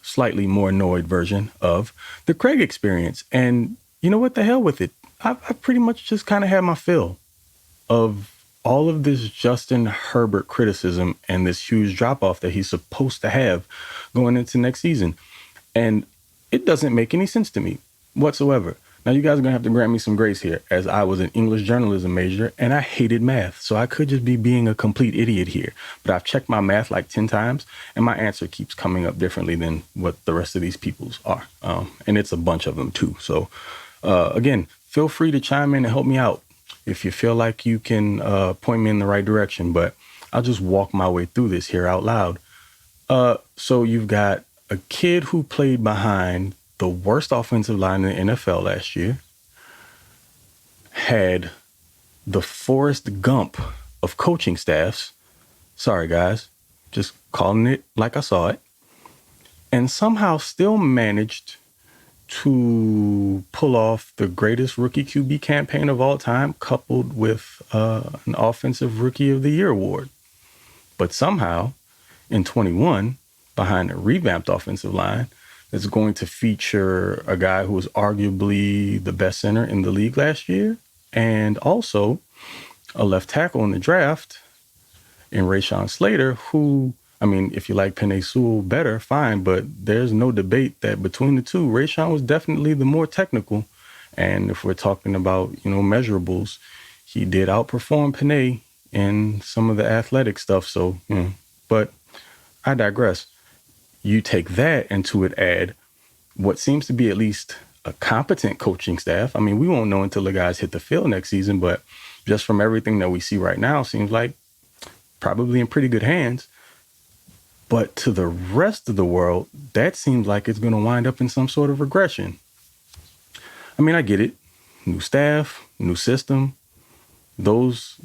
slightly more annoyed version of the Craig Experience. And you know what, the hell with it. I pretty much just kind of had my fill of all of this Justin Herbert criticism and this huge drop-off that he's supposed to have going into next season. And it doesn't make any sense to me whatsoever. Now, you guys are going to have to grant me some grace here, as I was an English journalism major and I hated math. So I could just be being a complete idiot here. But I've checked my math like 10 times and my answer keeps coming up differently than what the rest of these people's are. And it's a bunch of them too. So again, feel free to chime in and help me out if you feel like you can point me in the right direction. But I'll just walk my way through this here out loud. So you've got a kid who played behind the worst offensive line in the NFL last year, had the Forrest Gump of coaching staffs. Sorry, guys, just calling it like I saw it. And somehow still managed to pull off the greatest rookie QB campaign of all time, coupled with an Offensive Rookie of the Year award. But somehow, in 21, behind a revamped offensive line that's going to feature a guy who was arguably the best center in the league last year, and also a left tackle in the draft in Rashawn Slater, who, I mean, if you like Penei Sewell better, fine, but there's no debate that between the two, Rashawn was definitely the more technical. And if we're talking about, measurables, he did outperform Penei in some of the athletic stuff. So, but I digress. You take that and to it add what seems to be at least a competent coaching staff. I mean, we won't know until the guys hit the field next season, but just from everything that we see right now, seems like probably in pretty good hands. But to the rest of the world, that seems like it's going to wind up in some sort of regression. I mean, I get it. New staff, new system. Those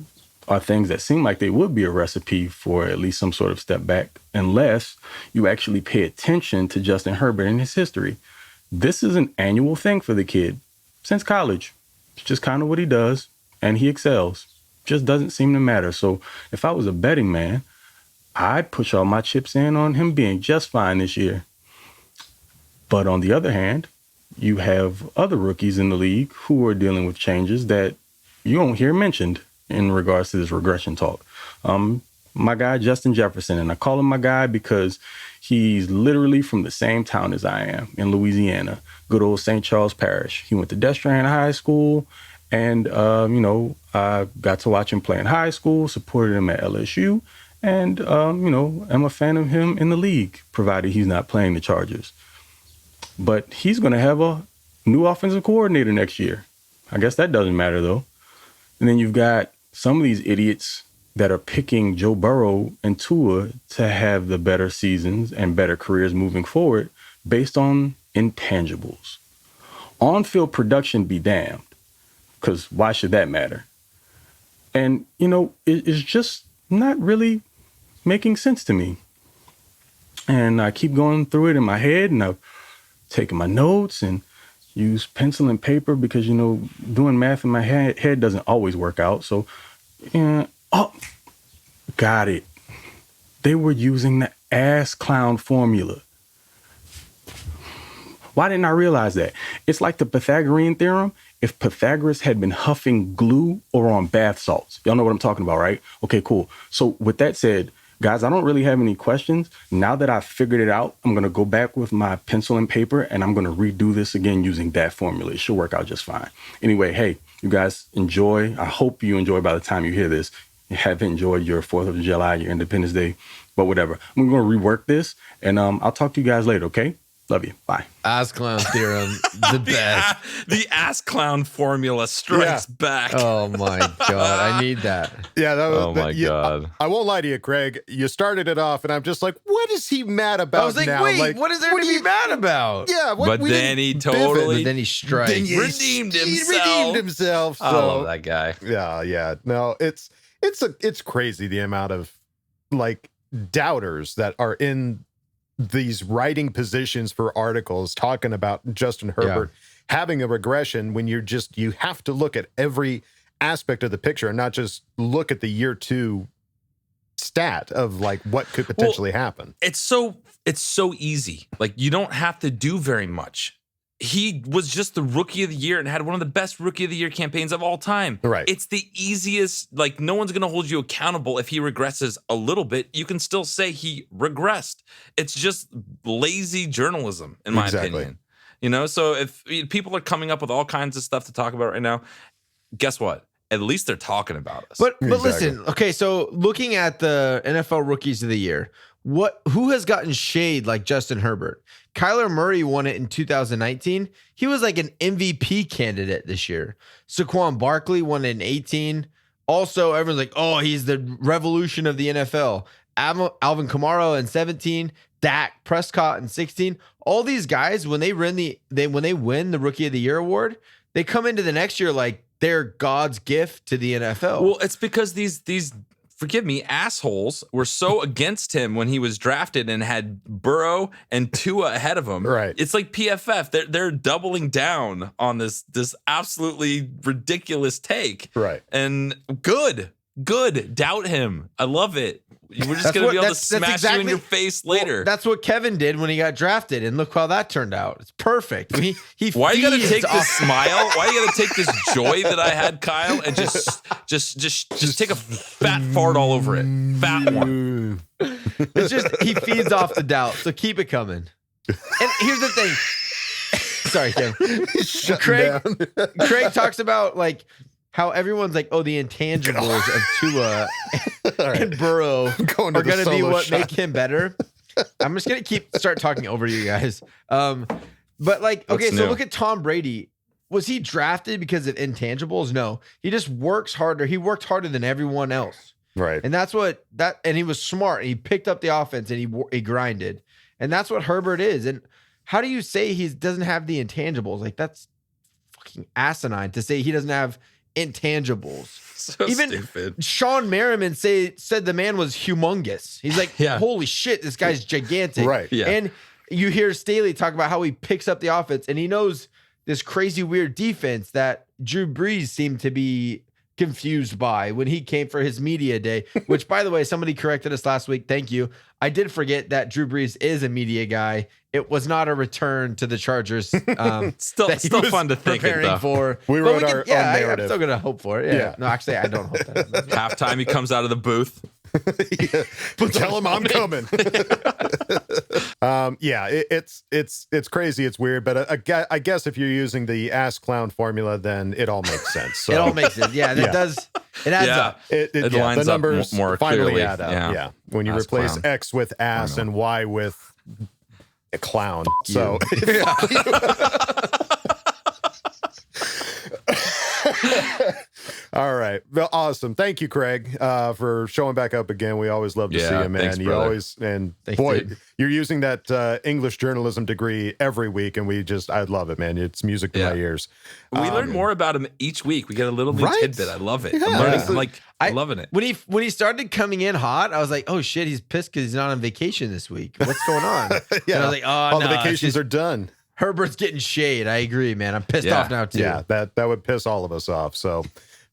are things that seem like they would be a recipe for at least some sort of step back, unless you actually pay attention to Justin Herbert and his history. This is an annual thing for the kid since college. It's just kind of what he does, and he excels. Just doesn't seem to matter. So if I was a betting man, I'd push all my chips in on him being just fine this year. But on the other hand, you have other rookies in the league who are dealing with changes that you don't hear mentioned in regards to this regression talk. My guy, Justin Jefferson, and I call him my guy because he's literally from the same town as I am in Louisiana, good old St. Charles Parish. He went to Destrain High School, and, I got to watch him play in high school, supported him at LSU, and, I'm a fan of him in the league, provided he's not playing the Chargers. But he's going to have a new offensive coordinator next year. I guess that doesn't matter, though. And then you've got some of these idiots that are picking Joe Burrow and Tua to have the better seasons and better careers moving forward based on intangibles. On-field production be damned, because why should that matter? And, it's just not really making sense to me. And I keep going through it in my head, and I've taken my notes and use pencil and paper because, doing math in my head doesn't always work out. So, got it. They were using the ass clown formula. Why didn't I realize that? It's like the Pythagorean theorem. If Pythagoras had been huffing glue or on bath salts. Y'all know what I'm talking about, right? Okay, cool. So with that said, guys, I don't really have any questions. Now that I've figured it out, I'm going to go back with my pencil and paper, and I'm going to redo this again using that formula. It should work out just fine. Anyway, hey, you guys enjoy. I hope you enjoy by the time you hear this. You have enjoyed your 4th of July, your Independence Day, but whatever. I'm going to rework this, and I'll talk to you guys later, okay? Love you. Bye. Ass clown theorem, the best. The ass clown formula strikes back. Oh my God, I need that. Yeah. God. I won't lie to you, Craig. You started it off, and I'm just like, what is he mad about? I was like, now? wait, what is there to be mad about? Yeah. But then he strikes. Redeemed himself. He redeemed himself. So, I love that guy. Yeah. No, it's crazy the amount of doubters that are in these writing positions for articles talking about Justin Herbert having a regression when you have to look at every aspect of the picture and not just look at the year 2 stat of what could potentially happen. It's so easy. You don't have to do very much. He was just the rookie of the year and had one of the best rookie of the year campaigns of all time. Right. It's the easiest, no one's going to hold you accountable if he regresses a little bit. You can still say he regressed. It's just lazy journalism, in my opinion. So if people are coming up with all kinds of stuff to talk about right now, guess what? At least they're talking about us. But listen, okay, so looking at the NFL rookies of the year, who has gotten shade like Justin Herbert? Kyler Murray won it in 2019. He was like an MVP candidate this year. Saquon Barkley won it in 18. Also, everyone's like, oh, he's the revolution of the NFL. Alvin Kamara in 17. Dak Prescott in 16. All these guys, when they win the Rookie of the Year award, they come into the next year like they're God's gift to the NFL. Well, it's because these forgive me, assholes were so against him when he was drafted and had Burrow and Tua ahead of him. Right. It's like PFF. They're doubling down on this absolutely ridiculous take. Right. And good. Doubt him. I love it. We're just going to be able to smash you in your face later. Well, that's what Kevin did when he got drafted, and look how that turned out. It's perfect. He Why you got to take this smile? Why you got to take this joy that I had, Kyle, and just take a fat fart all over it? Fat one. It's just he feeds off the doubt, so keep it coming. And here's the thing. Sorry, Kevin. Craig talks about like how everyone's like, oh, the intangibles of Tua and Burrow are going to be what make him better. I'm just going to start talking over you guys. But like, okay, so look at Tom Brady. Was he drafted because of intangibles? No, he just works harder. He worked harder than everyone else. Right. And that's and he was smart. He picked up the offense and he grinded. And that's what Herbert is. And how do you say he doesn't have the intangibles? Like, that's fucking asinine to say he doesn't have intangibles. So even stupid. Sean Merriman said the man was humongous. He's like, holy shit, this guy's gigantic. Right. Yeah. And you hear Staley talk about how he picks up the offense and he knows this crazy weird defense that Drew Brees seemed to be confused by when he came for his media day, which, by the way, somebody corrected us last week. Thank you. I did forget that Drew Brees is a media guy. It was not a return to the Chargers. Still fun to think it, though. For. We wrote our own narrative. I'm still going to hope for it. Yeah. No, actually, I don't hope that. Halftime, he comes out of the booth. Tell him I'm coming. It's crazy. It's weird, but I guess if you're using the Ask Clown formula, then it all makes sense. So. It all makes sense. Yeah, it does. It adds up. It lines the numbers up more finally clearly. add up. Yeah. Yeah. When you Ask replace clown. X with ass and Y with a clown. So. All right. Well, awesome. Thank you, Craig, for showing back up again. We always love to see you, man. Thanks, you brother. always, and boy, you're using that English journalism degree every week, and I love it, man. It's music to my ears. We learn more about him each week. We get a little new tidbit. I love it. Yeah. I'm learning. I'm loving it. When he started coming in hot, I was like, oh shit, he's pissed because he's not on vacation this week. What's going on? And I was like, oh, all no, the vacations are done. Herbert's getting shade. I agree, man. I'm pissed off now too. Yeah, that would piss all of us off. So,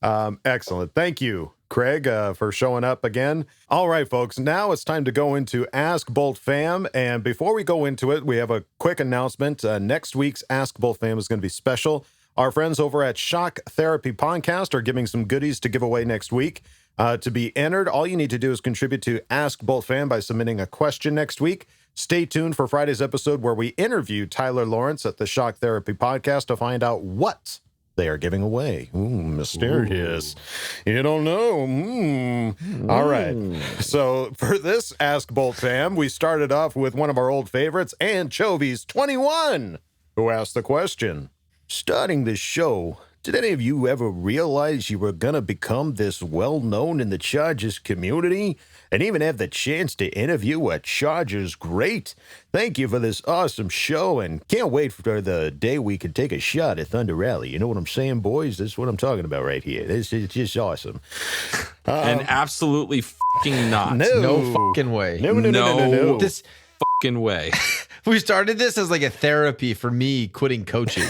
excellent. Thank you, Craig, for showing up again. All right, folks. Now it's time to go into Ask Boltfam. And before we go into it, we have a quick announcement. Next week's Ask Boltfam is going to be special. Our friends over at Shock Therapy Podcast are giving some goodies to give away next week. To be entered, all you need to do is contribute to Ask Boltfam by submitting a question next week. Stay tuned for Friday's episode where we interview Tyler Lawrence at the Shock Therapy Podcast to find out what they are giving away. Ooh, mysterious. Ooh. You don't know. All right. So for this Ask Boltfam, we started off with one of our old favorites, Anchovies 21, who asked the question, starting this show, did any of you ever realize you were going to become this well-known in the Chargers community and even have the chance to interview a Chargers great? Thank you for this awesome show and can't wait for the day we can take a shot at Thunder Rally. You know what I'm saying, boys? This is what I'm talking about right here. This is just awesome. And absolutely fucking not. No fucking way. No. This fucking way. We started this as like a therapy for me quitting coaching.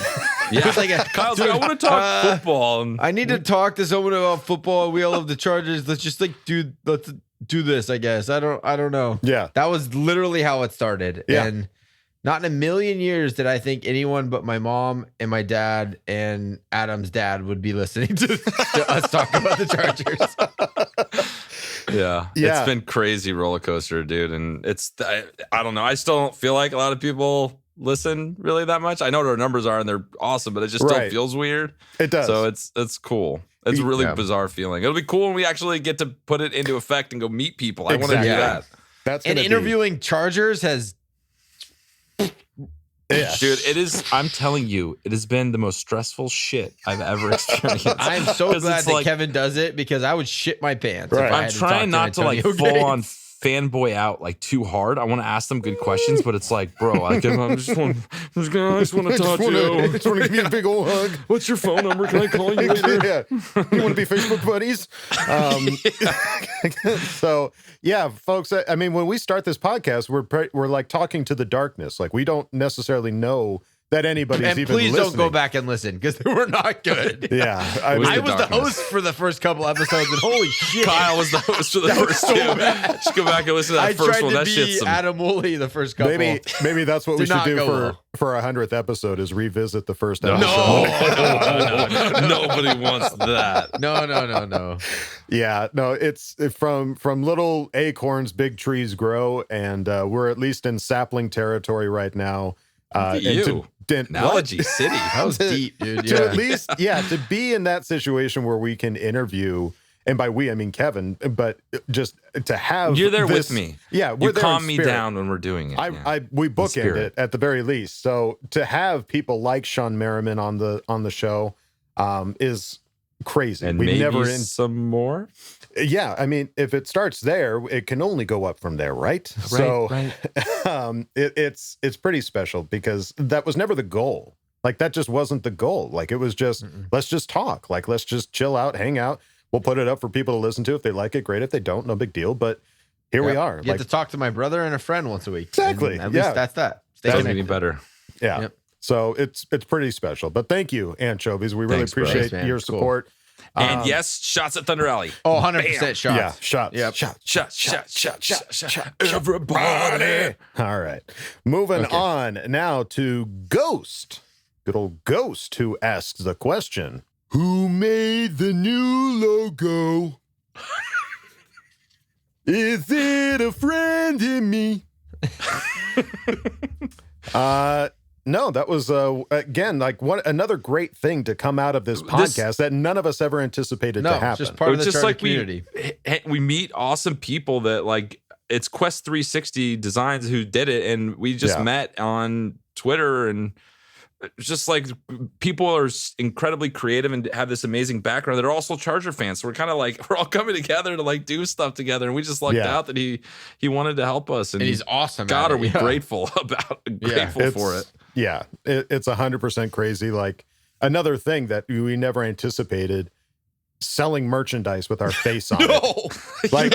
Yeah. It's like Kyle's like, I want to talk football. And I need to talk to someone about football. We all love the Chargers. Let's just let's do this, I guess. I don't know. Yeah. That was literally how it started. Yeah. And not in a million years did I think anyone but my mom and my dad and Adam's dad would be listening to us talk about the Chargers. Yeah. It's been crazy roller coaster, dude. And I don't know. I still don't feel like a lot of people listen really that much. I know what our numbers are and they're awesome, but it just still feels weird. It does. So it's cool. It's a really bizarre feeling. It'll be cool when we actually get to put it into effect and go meet people. I want to do that. That's and interviewing Chargers has dude, it is. I'm telling you, it has been the most stressful shit I've ever experienced. I'm so glad that Kevin does it because I would shit my pants. Right. I'm trying not to like full on fanboy out like too hard. I want to ask them good questions, but it's like, bro, I just want to talk to you. I just want to give you a big old hug. What's your phone number? Can I call you later? Yeah. You want to be Facebook buddies? So yeah, folks. I mean, when we start this podcast, we're like talking to the darkness. Like we don't necessarily know that anybody's and even please listening. don't go back and listen because they were not good. Yeah, I was the host for the first couple episodes, and holy shit, Kyle was the host for the first two. Just go back and listen to that first one. I tried That to shit's be Adam Woolley the first couple. Maybe that's what we should do for our 100th episode is revisit the first episode. No. Nobody wants that. No. Yeah, no, it's from little acorns, big trees grow, and we're at least in sapling territory right now. Analogy City. That was deep, dude. To at least, to be in that situation where we can interview, and by we I mean Kevin, but just to have you're there with me. Yeah, we're you there calm me down when we're doing it. We bookend it at the very least. So to have people like Sean Merriman on the show is crazy. And we maybe never some more. Yeah, I mean, if it starts there, it can only go up from there, right? Right. It's pretty special because that was never the goal. Like that just wasn't the goal. Like it was just let's just talk. Like let's just chill out, hang out. We'll put it up for people to listen to. If they like it, great. If they don't, no big deal. But here we are. You get to talk to my brother and a friend once a week. Exactly. And at least that's that. Stay Doesn't connected. any better. Yeah. Yep. So it's pretty special. But thank you, Anchovies. We really appreciate your support. Cool. And yes, shots at Thunder Alley. Oh, 100% shots. Yeah, shots. Yep. Shots. Everybody. All right. Moving on now to Ghost. Good old Ghost, who asks the question, who made the new logo? Is it a friend in me? No, that was again like another great thing to come out of this podcast that none of us ever anticipated to happen. Just part of the charter community. We meet awesome people that like it's Quest 360 Designs who did it, and we just met on Twitter, and it's just like people are incredibly creative and have this amazing background that are also Charger fans. So we're kind of like we're all coming together to like do stuff together, and we just lucked out that he wanted to help us, and he's awesome. God, are we grateful for it? Yeah, it's 100% crazy. Like another thing that we never anticipated, selling merchandise with our face on it. Like,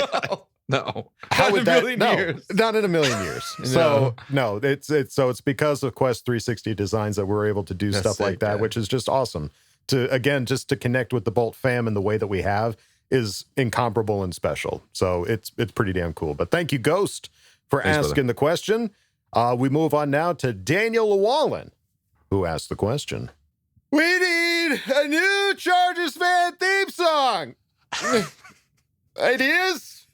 no. How would that? No, not in a million years. So no, it's because of Quest 360 Designs that we're able to do stuff like that, which is just awesome. Just to connect with the Bolt fam in the way that we have is incomparable and special. So it's pretty damn cool. But thank you, Ghost, for asking the question. We move on now to Daniel Llewellyn, who asked the question. We need a new Chargers fan theme song. Ideas?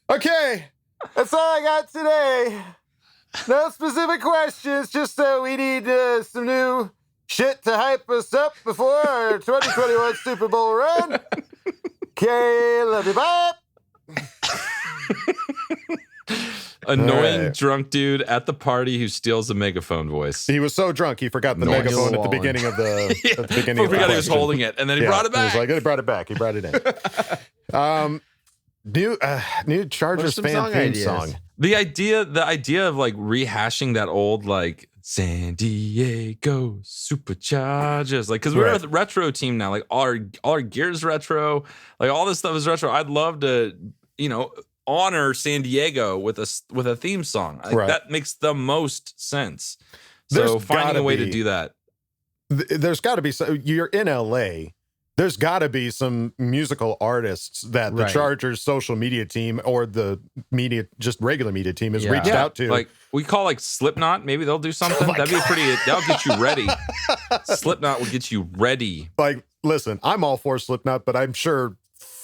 Okay, that's all I got today. No specific questions, just we need some new shit to hype us up before our 2021 Super Bowl run. Okay, love you, bye. Annoying drunk dude at the party who steals the megaphone voice. He was so drunk he forgot the megaphone at the beginning of the. At the beginning I forgot he was holding it, and then he brought it back. He was like, he brought it back. He brought it in. New Chargers fan theme song. The idea of like rehashing that old like San Diego Superchargers, like because we're a retro team now. Like all our gear's retro, like all this stuff is retro. I'd love to, honor San Diego with a theme song. That makes the most sense. So finding a way to do that. There's got to be you're in LA. There's got to be some musical artists that the Chargers social media team or the regular media team has reached out to. Like we call like Slipknot. Maybe they'll do something. That'd be that'll get you ready. Slipknot will get you ready. Like, listen, I'm all for Slipknot, but I'm sure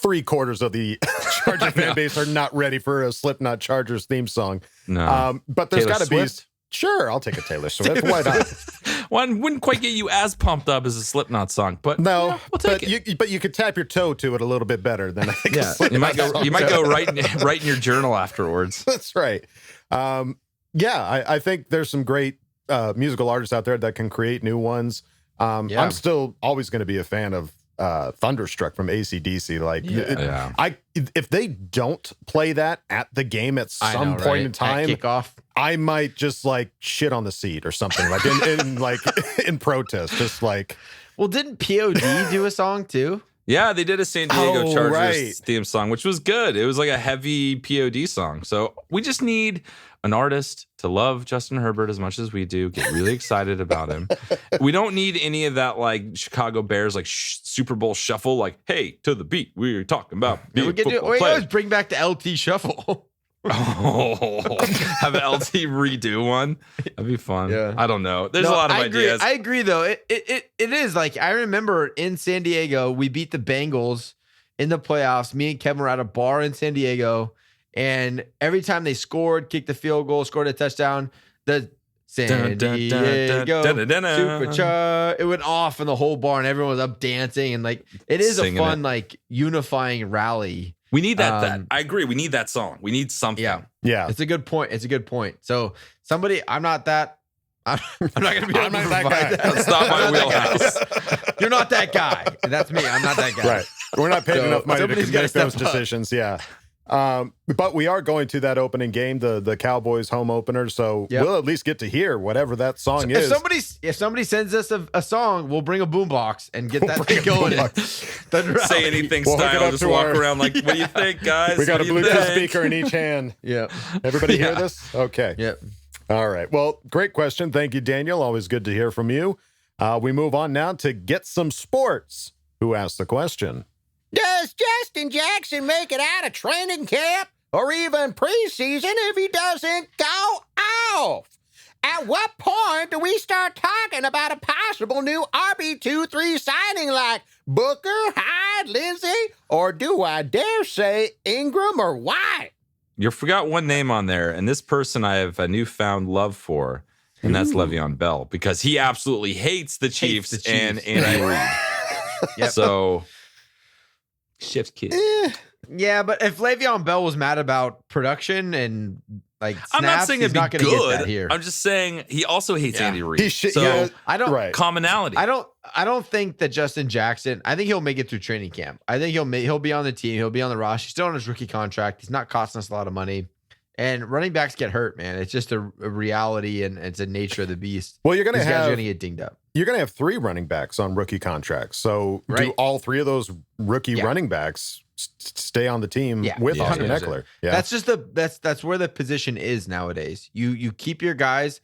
3/4 of the Charger fan base are not ready for a Slipknot Chargers theme song. No. But there's got to be. Sure, I'll take a Taylor Swift. Why not? One wouldn't quite get you as pumped up as a Slipknot song, but no, we'll take it. But you could tap your toe to it a little bit better than I think. You might go right in your journal afterwards. That's right. I think there's some great musical artists out there that can create new ones. I'm still always going to be a fan of Thunderstruck from AC/DC. Like, if they don't play that at the game at some point in time, at kickoff, I might just like shit on the seat or something, like in protest. Just like, well, didn't POD do a song too? Yeah, they did a San Diego Chargers theme song, which was good. It was like a heavy POD song. So we just need an artist to love Justin Herbert as much as we do, get really excited about him. We don't need any of that like Chicago Bears like Super Bowl shuffle, like, hey, to the beat, we're talking about we always bring back the LT shuffle. Have an LT redo one. That'd be fun. Yeah. I don't know. There's a lot of ideas. I agree though. It is like, I remember in San Diego, we beat the Bengals in the playoffs. Me and Kevin were at a bar in San Diego, and every time they scored, kicked the field goal, scored a touchdown, the San Diego Supercharged, it went off in the whole bar, and everyone was up dancing, and like it is a fun like unifying rally. We need that. I agree. We need that song. We need something. Yeah. It's a good point. So somebody, I'm not that. I'm not going to be able to provide that. That's not my wheelhouse. You're not that guy. That's me. I'm not that guy. Right. We're not paid enough money to make those decisions. Yeah. But we are going to that opening game, the Cowboys home opener. So we'll at least get to hear whatever that song is. If somebody sends us a song, we'll bring a boombox and get that thing going. Say anything style. Just walk around like, what do you think, guys? We got a Bluetooth speaker in each hand. Yeah. Everybody hear this? Okay. Yep. All right. Well, great question. Thank you, Daniel. Always good to hear from you. We move on now to Get Some Sports. Who asked the question? Does Justin Jackson make it out of training camp or even preseason if he doesn't go off? At what point do we start talking about a possible new RB23 signing like Booker, Hyde, Lindsey, or do I dare say Ingram or White? You forgot one name on there, and this person I have a newfound love for, and that's Le'Veon Bell, because he absolutely hates the Chiefs, and Andy Reid. Yep. So... Shift kid. Yeah, but if Le'Veon Bell was mad about production and like snaps, I'm not saying he's not going to get that here. I'm just saying he also hates Andy Reid. I don't commonality. I don't think that Justin Jackson. I think he'll make it through training camp. I think he'll be on the team. He'll be on the roster. He's still on his rookie contract. He's not costing us a lot of money. And running backs get hurt, man. It's just a reality, and it's a nature of the beast. Well, you're going to have guys are going to get dinged up. You're going to have 3 running backs on rookie contracts. So do all 3 of those rookie running backs stay on the team with Austin Eckler? Yeah. That's just that's where the position is nowadays. You keep your guys.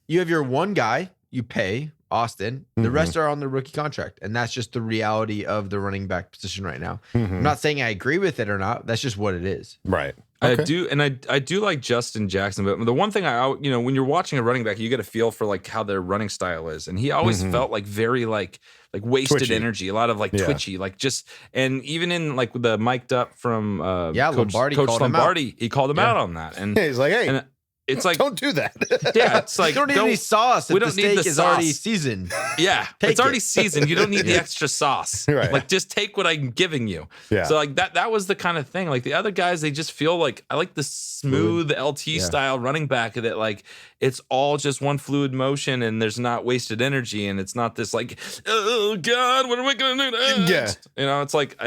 You have your one guy you pay, Austin. The rest are on the rookie contract, and that's just the reality of the running back position right now. I'm not saying I agree with it or not. That's just what it is. Right. Okay. I do like Justin Jackson, but the one thing when you're watching a running back, you get a feel for like how their running style is, and he always felt like very like wasted twitchy energy, a lot of like twitchy, like just, and even in like the mic'd up from Coach Lombardi, he called him out on that, and he's like, hey. And it's like, don't do that. Yeah, it's like, you don't need any sauce. We don't need the steak is sauce. already seasoned. Yeah, it's already seasoned. You don't need the extra sauce. Right. Like, just take what I'm giving you. Yeah. So like that was the kind of thing. Like the other guys, they just feel like, I like the smooth LT style running back that like it's all just one fluid motion, and there's not wasted energy, and it's not this like, oh God, what am I gonna do next? Yeah. You know, it's like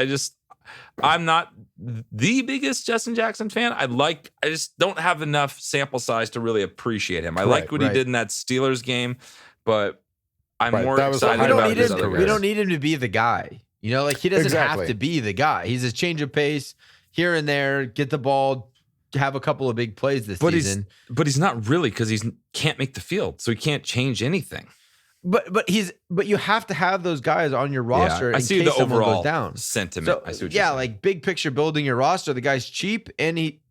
I'm not the biggest Justin Jackson fan. I just don't have enough sample size to really appreciate him. I like what he did in that Steelers game, but I'm more excited about his other guys. We don't need him to be the guy. You know, like he doesn't have to be the guy. He's a change of pace here and there, get the ball, have a couple of big plays this season. But he's not really, because he can't make the field, so he can't change anything. But you have to have those guys on your roster. Yeah, I see in case the overall goes down. sentiment. So, I see what you're saying. like big picture building your roster. The guy's cheap, and he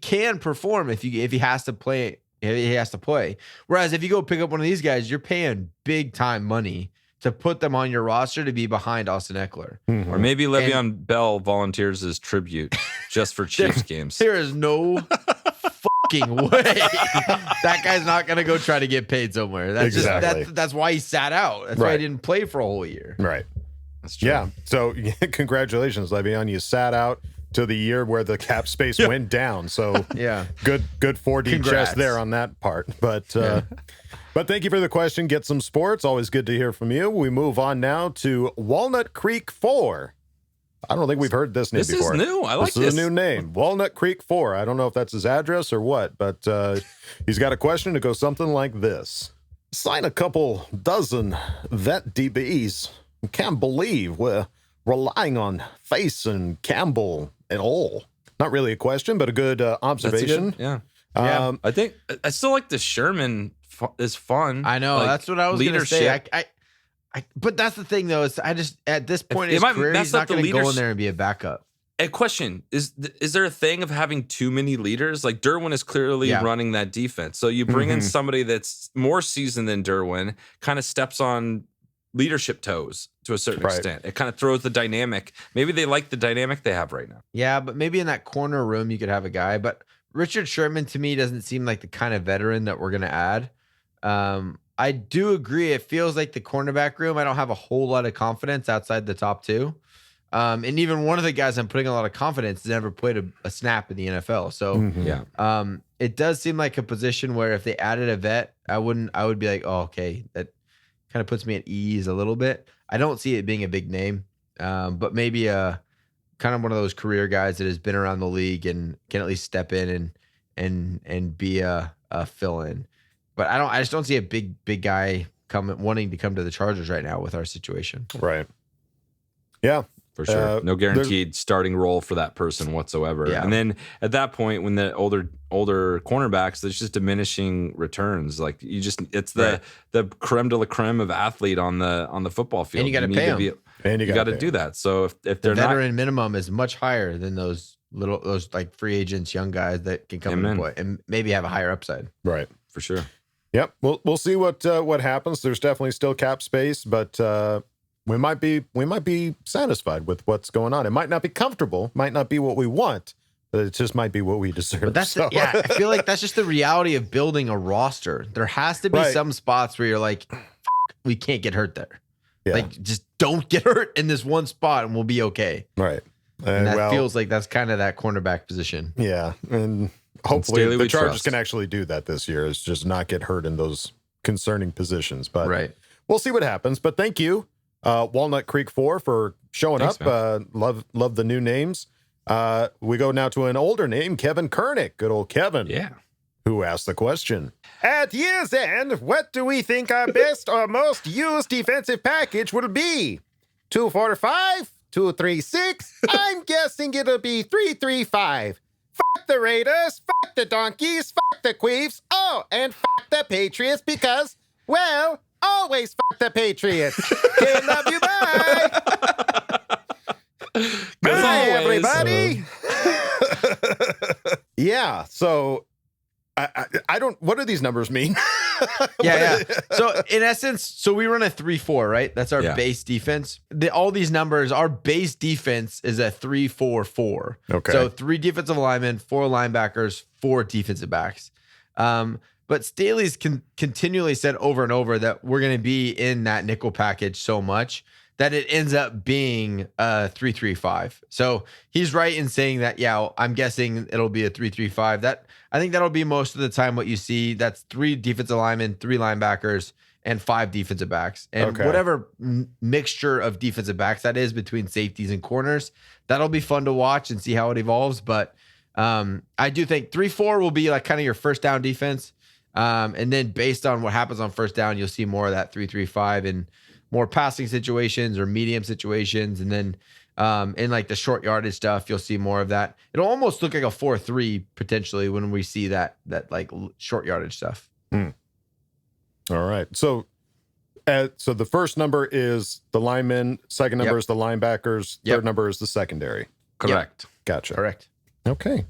can perform if he has to play. He has to play. Whereas if you go pick up one of these guys, you're paying big time money to put them on your roster to be behind Austin Eckler. Or maybe Le'Veon Bell volunteers as tribute just for Chiefs games. There is no fucking way that guy's not going to go try to get paid somewhere. That's that's why he sat out. That's why he didn't play for a whole year. Right. That's true. Yeah. So congratulations, Le'Veon. You sat out to the year where the cap space went down. So yeah, good 4D chess there on that part. But thank you for the question. Get some sports. Always good to hear from you. We move on now to Walnut Creek 4. I don't think we've heard this name before. This is new. I like this. This is a new name. Walnut Creek 4. I don't know if that's his address or what, but he's got a question to go something like this. Sign a couple dozen vet DBs. Can't believe we're relying on Face and Campbell at all. Not really a question, but a good observation. Yeah. I think I still like the Sherman is fun. I know. Like, that's what I was going to say. But that's the thing, though. Is I just at this point in his career, he's not going to go in there and be a backup. A question is there a thing of having too many leaders? Like Derwin is clearly running that defense. So you bring in somebody that's more seasoned than Derwin, kind of steps on leadership toes to a certain extent. It kind of throws the dynamic. Maybe they like the dynamic they have right now. Yeah, but maybe in that corner room you could have a guy. But Richard Sherman to me doesn't seem like the kind of veteran that we're going to add. I do agree. It feels like the cornerback room, I don't have a whole lot of confidence outside the top two. And even one of the guys I'm putting a lot of confidence has never played a snap in the NFL. So it does seem like a position where if they added a vet, I would be like, oh, okay, that kind of puts me at ease a little bit. I don't see it being a big name, but maybe kind of one of those career guys that has been around the league and can at least step in and be a fill-in. But I just don't see a big guy wanting to come to the Chargers right now with our situation. Right. Yeah. For sure. No guaranteed starting role for that person whatsoever. Yeah. And then at that point, when the older cornerbacks, there's just diminishing returns. Like it's the creme de la creme of athlete on the football field. And you got to pay them. And you got to do that. So if they're the veteran minimum is much higher than those like free agents, young guys that can come and play and maybe have a higher upside. Right. For sure. Yep. We'll see what happens. There's definitely still cap space, but we might be satisfied with what's going on. It might not be comfortable, might not be what we want, but it just might be what we deserve. But that's I feel like that's just the reality of building a roster. There has to be some spots where you're like, we can't get hurt there. Yeah. Like just don't get hurt in this one spot and we'll be okay. Right. And that feels like that's kind of that cornerback position. Yeah. And hopefully the Chargers can actually do that this year, is just not get hurt in those concerning positions. But we'll see what happens. But thank you, Walnut Creek 4, for showing up. Love the new names. We go now to an older name, Kevin Kernick. Good old Kevin. Yeah. Who asked the question. At year's end, what do we think our best or most used defensive package will be? 245? 236? I'm guessing it'll be 335. Fuck the Raiders, fuck the Donkeys, fuck the Queefs, and fuck the Patriots because, well, always fuck the Patriots. Okay, love you, bye. Bye, everybody. Yeah, so I don't, what do these numbers mean? Yeah. So in essence, we run a 3-4, right? That's our base defense. All these numbers, our base defense is a 3-4-4. Okay. So 3 defensive linemen, 4 linebackers, 4 defensive backs. But Staley's continually said over and over that we're going to be in that nickel package so much that it ends up being a 3-3-5. So he's right in saying that, I'm guessing it'll be a 3-3-5. I think that'll be most of the time what you see. That's 3 defensive linemen, 3 linebackers, and 5 defensive backs. And whatever mixture of defensive backs that is between safeties and corners, that'll be fun to watch and see how it evolves. But I do think 3-4 will be like kind of your first down defense. And then based on what happens on first down, you'll see more of that 3-3-5 in more passing situations or medium situations. And then in like the short yardage stuff, you'll see more of that. It'll almost look like a 4-3 potentially when we see that like short yardage stuff. All right. So the first number is the linemen, second number is the linebackers, third number is the secondary. Correct. Yep. Gotcha. Correct. Okay.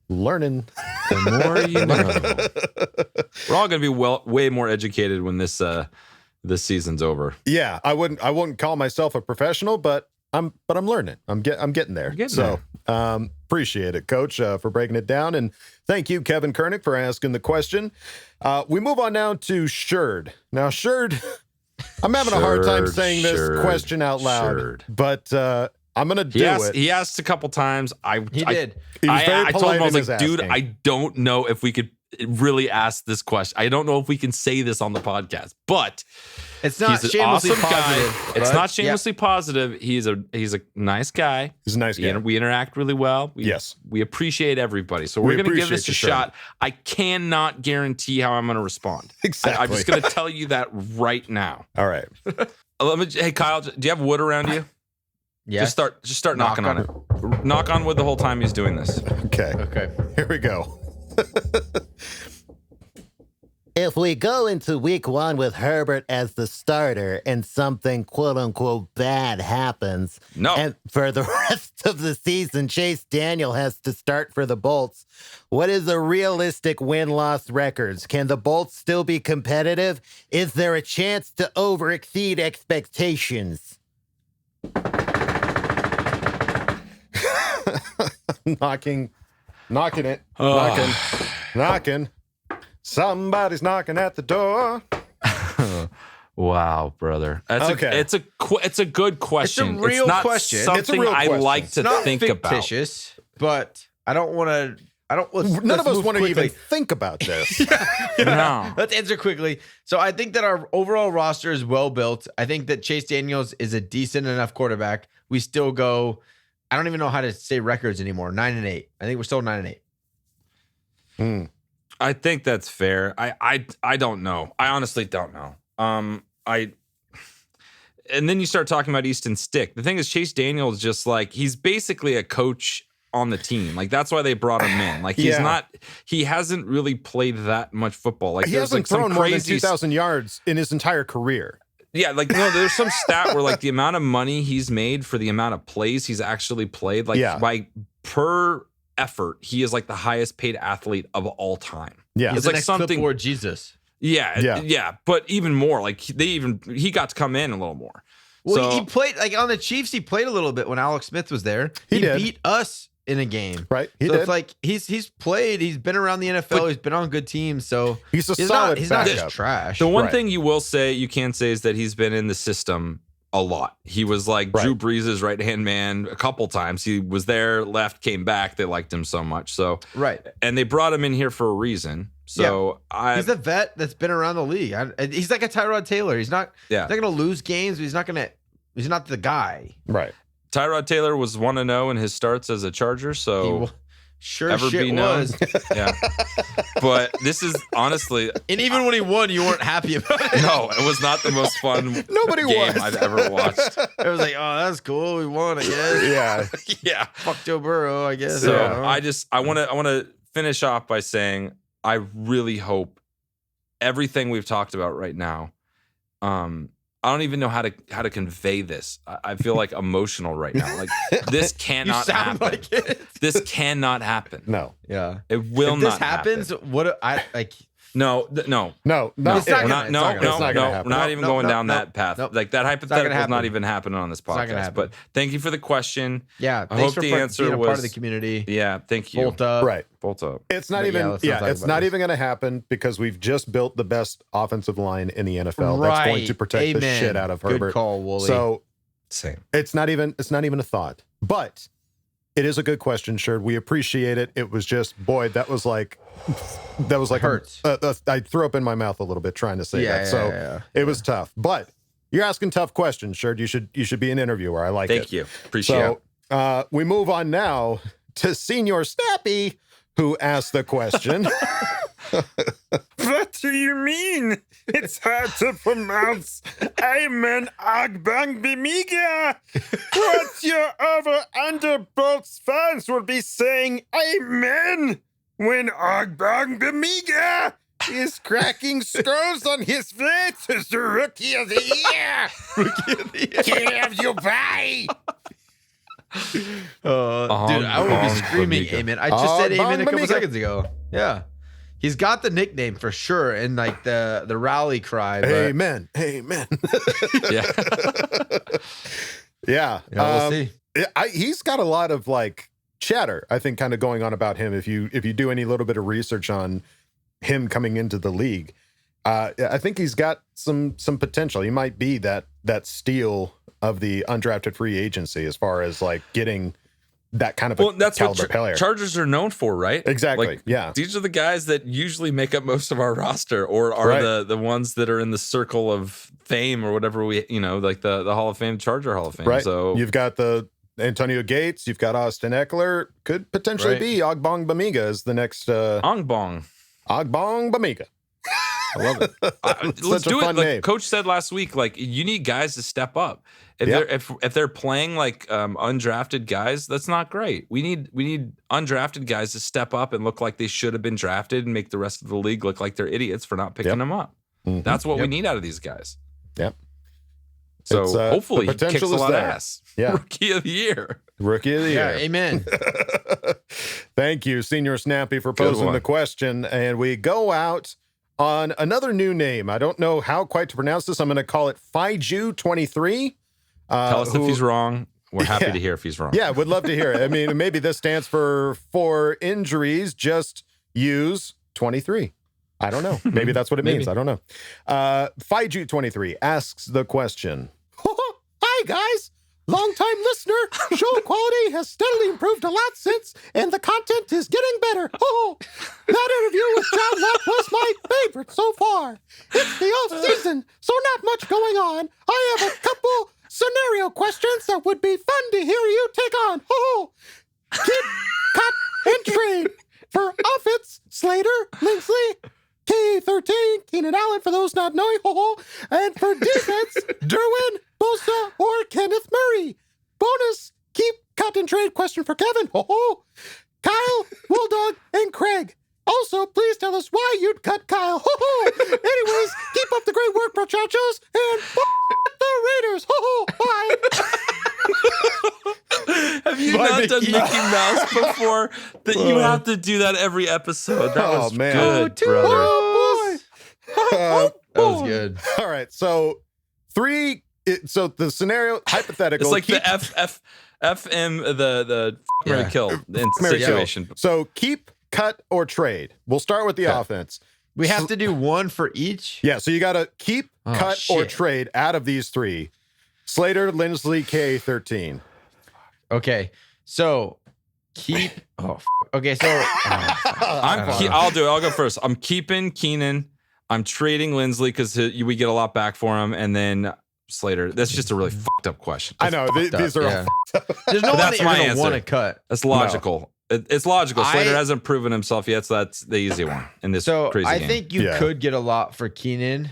Learning. The more you know. We're all going to be way more educated when this season's over. Yeah, I wouldn't call myself a professional, but I'm learning. I'm getting there. Appreciate it, Coach, for breaking it down, and thank you, Kevin Kernick, for asking the question. We move on now to Sherd. Now, Sherd, I'm having a hard time saying this question out loud, but I'm gonna do it. He asked a couple times. He did. I told him, I was in like, his dude, asking. I don't know if we could really ask this question. I don't know if we can say this on the podcast, but it's not he's an shamelessly awesome positive. guy. It's not shamelessly positive. He's a nice guy. He's a nice guy. We interact really well. We appreciate everybody. So we're going to give this a shot. I cannot guarantee how I'm going to respond. Exactly. I'm just going to tell you that right now. All right. Hey, Kyle, do you have wood around you? Yeah. Just start knocking on it. Knock on wood the whole time he's doing this. Okay. Here we go. If we go into week 1 with Herbert as the starter and something quote unquote bad happens, and for the rest of the season, Chase Daniel has to start for the Bolts, what is a realistic win-loss records? Can the Bolts still be competitive? Is there a chance to over-exceed expectations? Knocking it. Knocking. Somebody's knocking at the door. Wow, brother. It's a good question. It's a real question. Something I like to think fictitious, but I don't want to. None of us want to even think about this. No. Let's answer quickly. So I think that our overall roster is well built. I think that Chase Daniels is a decent enough quarterback. We still go. I don't even know how to say records anymore. 9-8. I think we're still 9-8. I think that's fair. I don't know. I honestly don't know. And then you start talking about Easton Stick. The thing is, Chase Daniels just like he's basically a coach on the team. Like that's why they brought him in. Like he's not. He hasn't really played that much football. Like he there's hasn't like thrown some more than crazy 2,000 yards in his entire career. Yeah, like no, there's some stat where like the amount of money he's made for the amount of plays he's actually played, like by per effort, he is like the highest paid athlete of all time. Yeah, it's like something clipboard Jesus. Yeah, but even more. Like he got to come in a little more. Well, he played like on the Chiefs. He played a little bit when Alex Smith was there. He beat us in a game, right? It's like he's played. He's been around the NFL. He's been on good teams. So he's solid. He's not just trash. The one thing you can say is that he's been in the system a lot. He was like Drew Brees' right-hand man a couple times. He was there, left, came back. They liked him so much. So and they brought him in here for a reason. So he's a vet that's been around the league. He's like a Tyrod Taylor. He's not going to lose games. But he's not the guy. Right. Tyrod Taylor was 1-0 in his starts as a Charger. So was. Yeah. But this is honestly, and even when he won, you weren't happy about it. No, it was not the most fun game I've ever watched. It was like, oh, that's cool. We won, I guess. Yeah. Fuck Joe Burrow, I guess. So I want to finish off by saying I really hope everything we've talked about right now. I don't even know how to convey this. I feel like emotional right now. Like this cannot happen. Like it. This cannot happen. No. Yeah. It will if not this happens, happen. what I like No. It's not We're not even going down that path. Like that hypothetical is not even happening on this podcast. But thank you for the question. Yeah. I hope the answer being a was part of the community. Yeah. Thank you. Bolt up. Right. Bolt up. It's not even. It's not even going to happen because we've just built the best offensive line in the NFL. Right. That's going to protect the shit out of Herbert. Good call, Wooly. So same. It's not even a thought. But it is a good question, Sherd. We appreciate it. It was just that was like hurts. I threw up in my mouth a little bit trying to say that. It was tough. But you're asking tough questions, Sherd. You should be an interviewer. I like it. Thank you. Appreciate it. We move on now to Senior Snappy, who asked the question. What do you mean? It's hard to pronounce. Amen Agbang Bimiga. What your over-under Bolts fans will be saying amen when Agbang Bimiga is cracking skulls on his way to the Rookie of the Year. Can't have you buy. Dude, I would be screaming amen. I just said amen a couple seconds ago. Yeah. He's got the nickname for sure and like the rally cry. But... Amen. Yeah. We'll see. He's got a lot of like chatter, I think, kind of going on about him. If you do any little bit of research on him coming into the league, I think he's got some potential. He might be that steal of the undrafted free agency as far as like getting that kind of that's caliber player. Chargers are known for, right? Exactly. Like, yeah. These are the guys that usually make up most of our roster, or are the ones that are in the circle of fame or whatever like the Hall of Fame, Charger Hall of Fame. Right. So you've got the Antonio Gates, you've got Austin Eckler, could potentially be Ogbong Bamiga as the next Ogbong Bamiga. I love it. Let's do it. Like Coach said last week, like you need guys to step up. If they're playing like undrafted guys, that's not great. We need undrafted guys to step up and look like they should have been drafted and make the rest of the league look like they're idiots for not picking them up. Mm-hmm. That's what we need out of these guys. Yep. So hopefully he kicks a lot of ass. Yeah. Rookie of the year. Yeah, amen. Thank you, Senior Snappy, for posing the question. And we go out on another new name. I don't know how quite to pronounce this. I'm going to call it Fiju23. Tell us if he's wrong. We're happy to hear if he's wrong. Yeah, would love to hear it. I mean, maybe this stands for injuries, just use 23. I don't know. Maybe that's what it means. I don't know. Fiju23 asks the question. Hi, guys. Long-time listener. Show quality has steadily improved a lot since, and the content is getting better. Oh, that interview with John Locke was my favorite so far. It's the off-season, so not much going on. I have a couple scenario questions that would be fun to hear you take on. Oh, keep, cut, and trade. For offense, Slater, Lindsley, K13, Keenan Allen, for those not knowing. And for defense, Derwin, Bosa, or Kenneth Murray. Bonus, keep, cut, and trade question for Kevin. Kyle, Bulldog, and Craig. Also, please tell us why you'd cut Kyle. Anyways, keep up the great work, muchachos, and the Raiders. Bye. Have you not done Mickey Mouse before? That you have to do that every episode. That was good, brother. Oh, boy. That was good. All right, so so the scenario, hypothetical. It's like the FM, the Mary kill situation. So keep, cut, or trade. We'll start with the offense. We have to do one for each? Yeah, so you got to keep, cut, or trade out of these three. Slater, Lindsley, K13. Okay, so keep. Okay, so I'll do it. I'll go first. I'm keeping Keenan. I'm trading Lindsley because we get a lot back for him, and then Slater. That's just a really fucked up question. I know these are all fucked up. There's no one that you're gonna want to cut. That's logical. No. It's logical. Slater hasn't proven himself yet, so that's the easy one in this crazy game. I think you could get a lot for Keenan.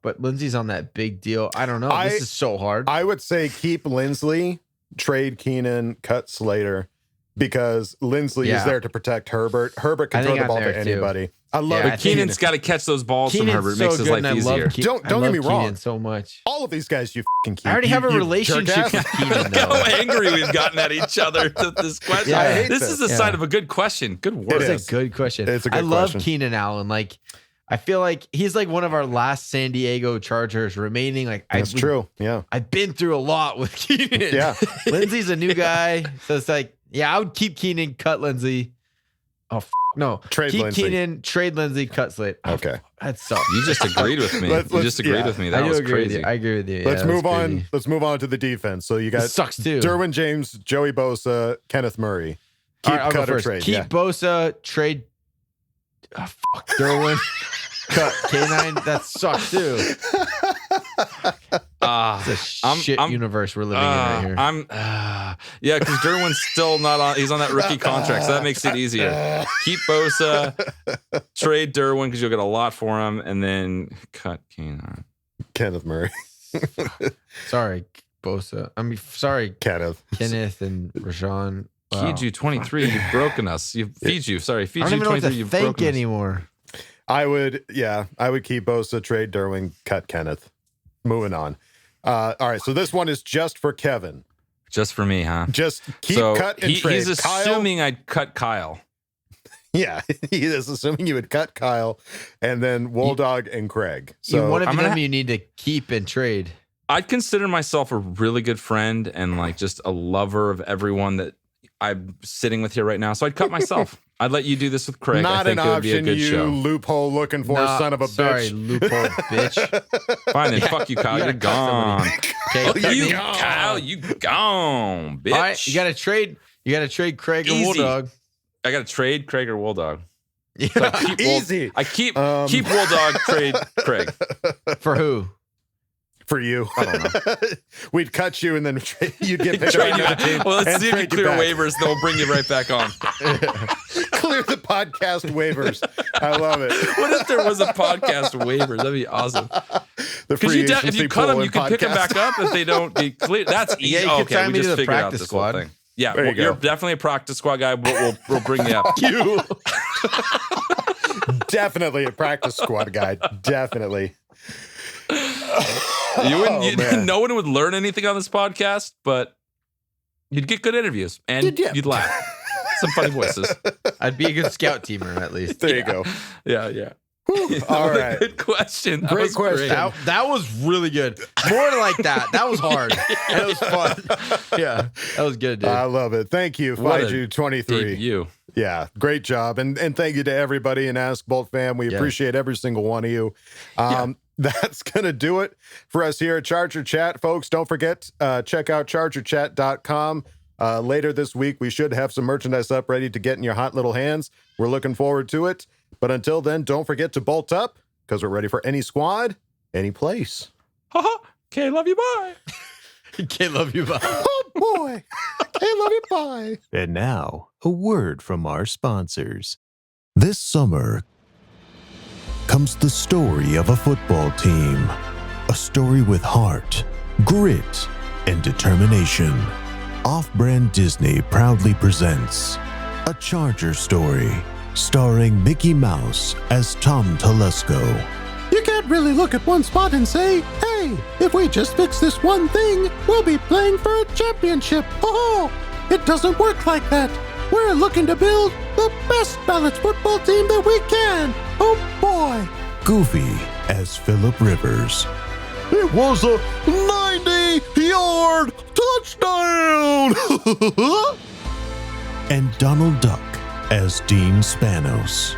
But Lindsey's on that big deal. I don't know. This is so hard. I would say keep Lindsley, trade Keenan, cut Slater, because Lindsley is there to protect Herbert. Herbert can throw the ball to anybody. I love it. Keenan's got to catch those balls from Herbert. Makes his life easier. Don't get me wrong. Keenan so much. All of these guys you fucking keep. I already have a relationship with Keenan. Look how angry we've gotten at each other with this question. This is a sign of a good question. Good work. It's a good question. It's a good question. I love Keenan Allen. Like, I feel like he's like one of our last San Diego Chargers remaining. Like, that's true. Yeah, I've been through a lot with Keenan. Yeah, Lindsey's a new guy, so it's like, I would keep Keenan, cut Lindsey. Oh no, trade keep Lindsey. Keenan, trade Lindsey, cut Slate. Okay, that sucks. You just agreed with me. You just agreed with me. That was crazy. I agree with you. Let's move on. Let's move on to the defense. So you got sucks too. Derwin James, Joey Bosa, Kenneth Murray. Keep, cut, or trade. Keep Bosa, trade. Derwin. Cut K9. That sucks too. It's a shit universe we're living in right here. Because Derwin's still not on. He's on that rookie contract, so that makes it easier. Keep Bosa, trade Derwin because you'll get a lot for him, and then cut K9. Kenneth Murray. Sorry, Bosa. Sorry, Kenneth and Rashawn. Wow. Fiju23, you've broken us. Fiju23, I don't even know what to you've think broken anymore. I would keep Bosa, trade Derwin, cut Kenneth. Moving on. All right, so this one is just for Kevin. Just for me, huh? Just keep, cut, and trade. He's assuming I'd cut Kyle. Yeah, he is assuming you would cut Kyle and then Wolldog and Craig. So one of them you need to keep and trade. I'd consider myself a really good friend and like just a lover of everyone that I'm sitting with here right now. So I'd cut myself. I'd let you do this with Craig. Not I think an it would be a option, good you show. loophole looking for son of a sorry, bitch. loophole bitch. Fine, then fuck you, Kyle. You're gone. Okay, you, Kyle, you gone, bitch. All right, you got to trade. You got to trade Craig or Easy. Wolldog. I got to trade Craig or Wolldog. Yeah. So Easy. I keep Wolldog, trade Craig. For who? For you. I don't know. We'd cut you and then you'd get picked Trade up you by the team. Well, let's and see if you trade clear back. waivers. Then we'll bring you right back on. Clear the podcast waivers. I love it. What if there was a podcast waivers? That'd be awesome. The free If agency you cut them, pool you can and pick them podcast. back up if they don't get clear. That's easy. Yeah, you can Okay, sign we me to just the figured out practice this whole squad. thing. Yeah, There you you're go. definitely a practice squad guy. We'll bring you up. You. Definitely a practice squad guy. Definitely. Man. No one would learn anything on this podcast, but you'd get good interviews and you'd laugh. Some funny voices. I'd be a good scout teamer at least. There you go. Yeah. All right. Good question. That Great was question. That was really good. More like that. That was hard. That was fun. Yeah, that was good, dude. I love it. Thank you, What a Faiju23. debut. Yeah, great job. And thank you to everybody in Ask Bolt Fam. We appreciate every single one of you. That's going to do it for us here at Charger Chat. Folks, don't forget, check out chargerchat.com. Later this week, we should have some merchandise up ready to get in your hot little hands. We're looking forward to it. But until then, don't forget to bolt up because we're ready for any squad, any place. Okay, love you, bye. Can't love you, bye. Oh, boy. Hey, love you, bye. And now, a word from our sponsors. This summer comes the story of a football team. A story with heart, grit, and determination. Off-brand Disney proudly presents A Charger Story, starring Mickey Mouse as Tom Telesco. You can't really look at one spot and say, hey, if we just fix this one thing, we'll be playing for a championship. Oh, it doesn't work like that. We're looking to build the best balanced football team that we can. Oh, boy. Goofy as Phillip Rivers. It was a 90-yard touchdown. And Donald Duck as Dean Spanos.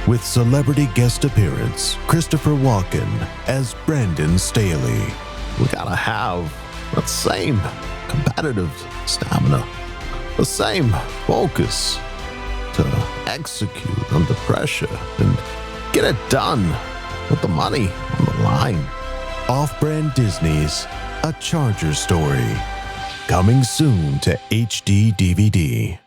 With celebrity guest appearance, Christopher Walken as Brandon Staley. We gotta have that same competitive stamina, the same focus to execute under pressure and get it done with the money on the line. Off-brand Disney's A Charger Story. Coming soon to HD DVD.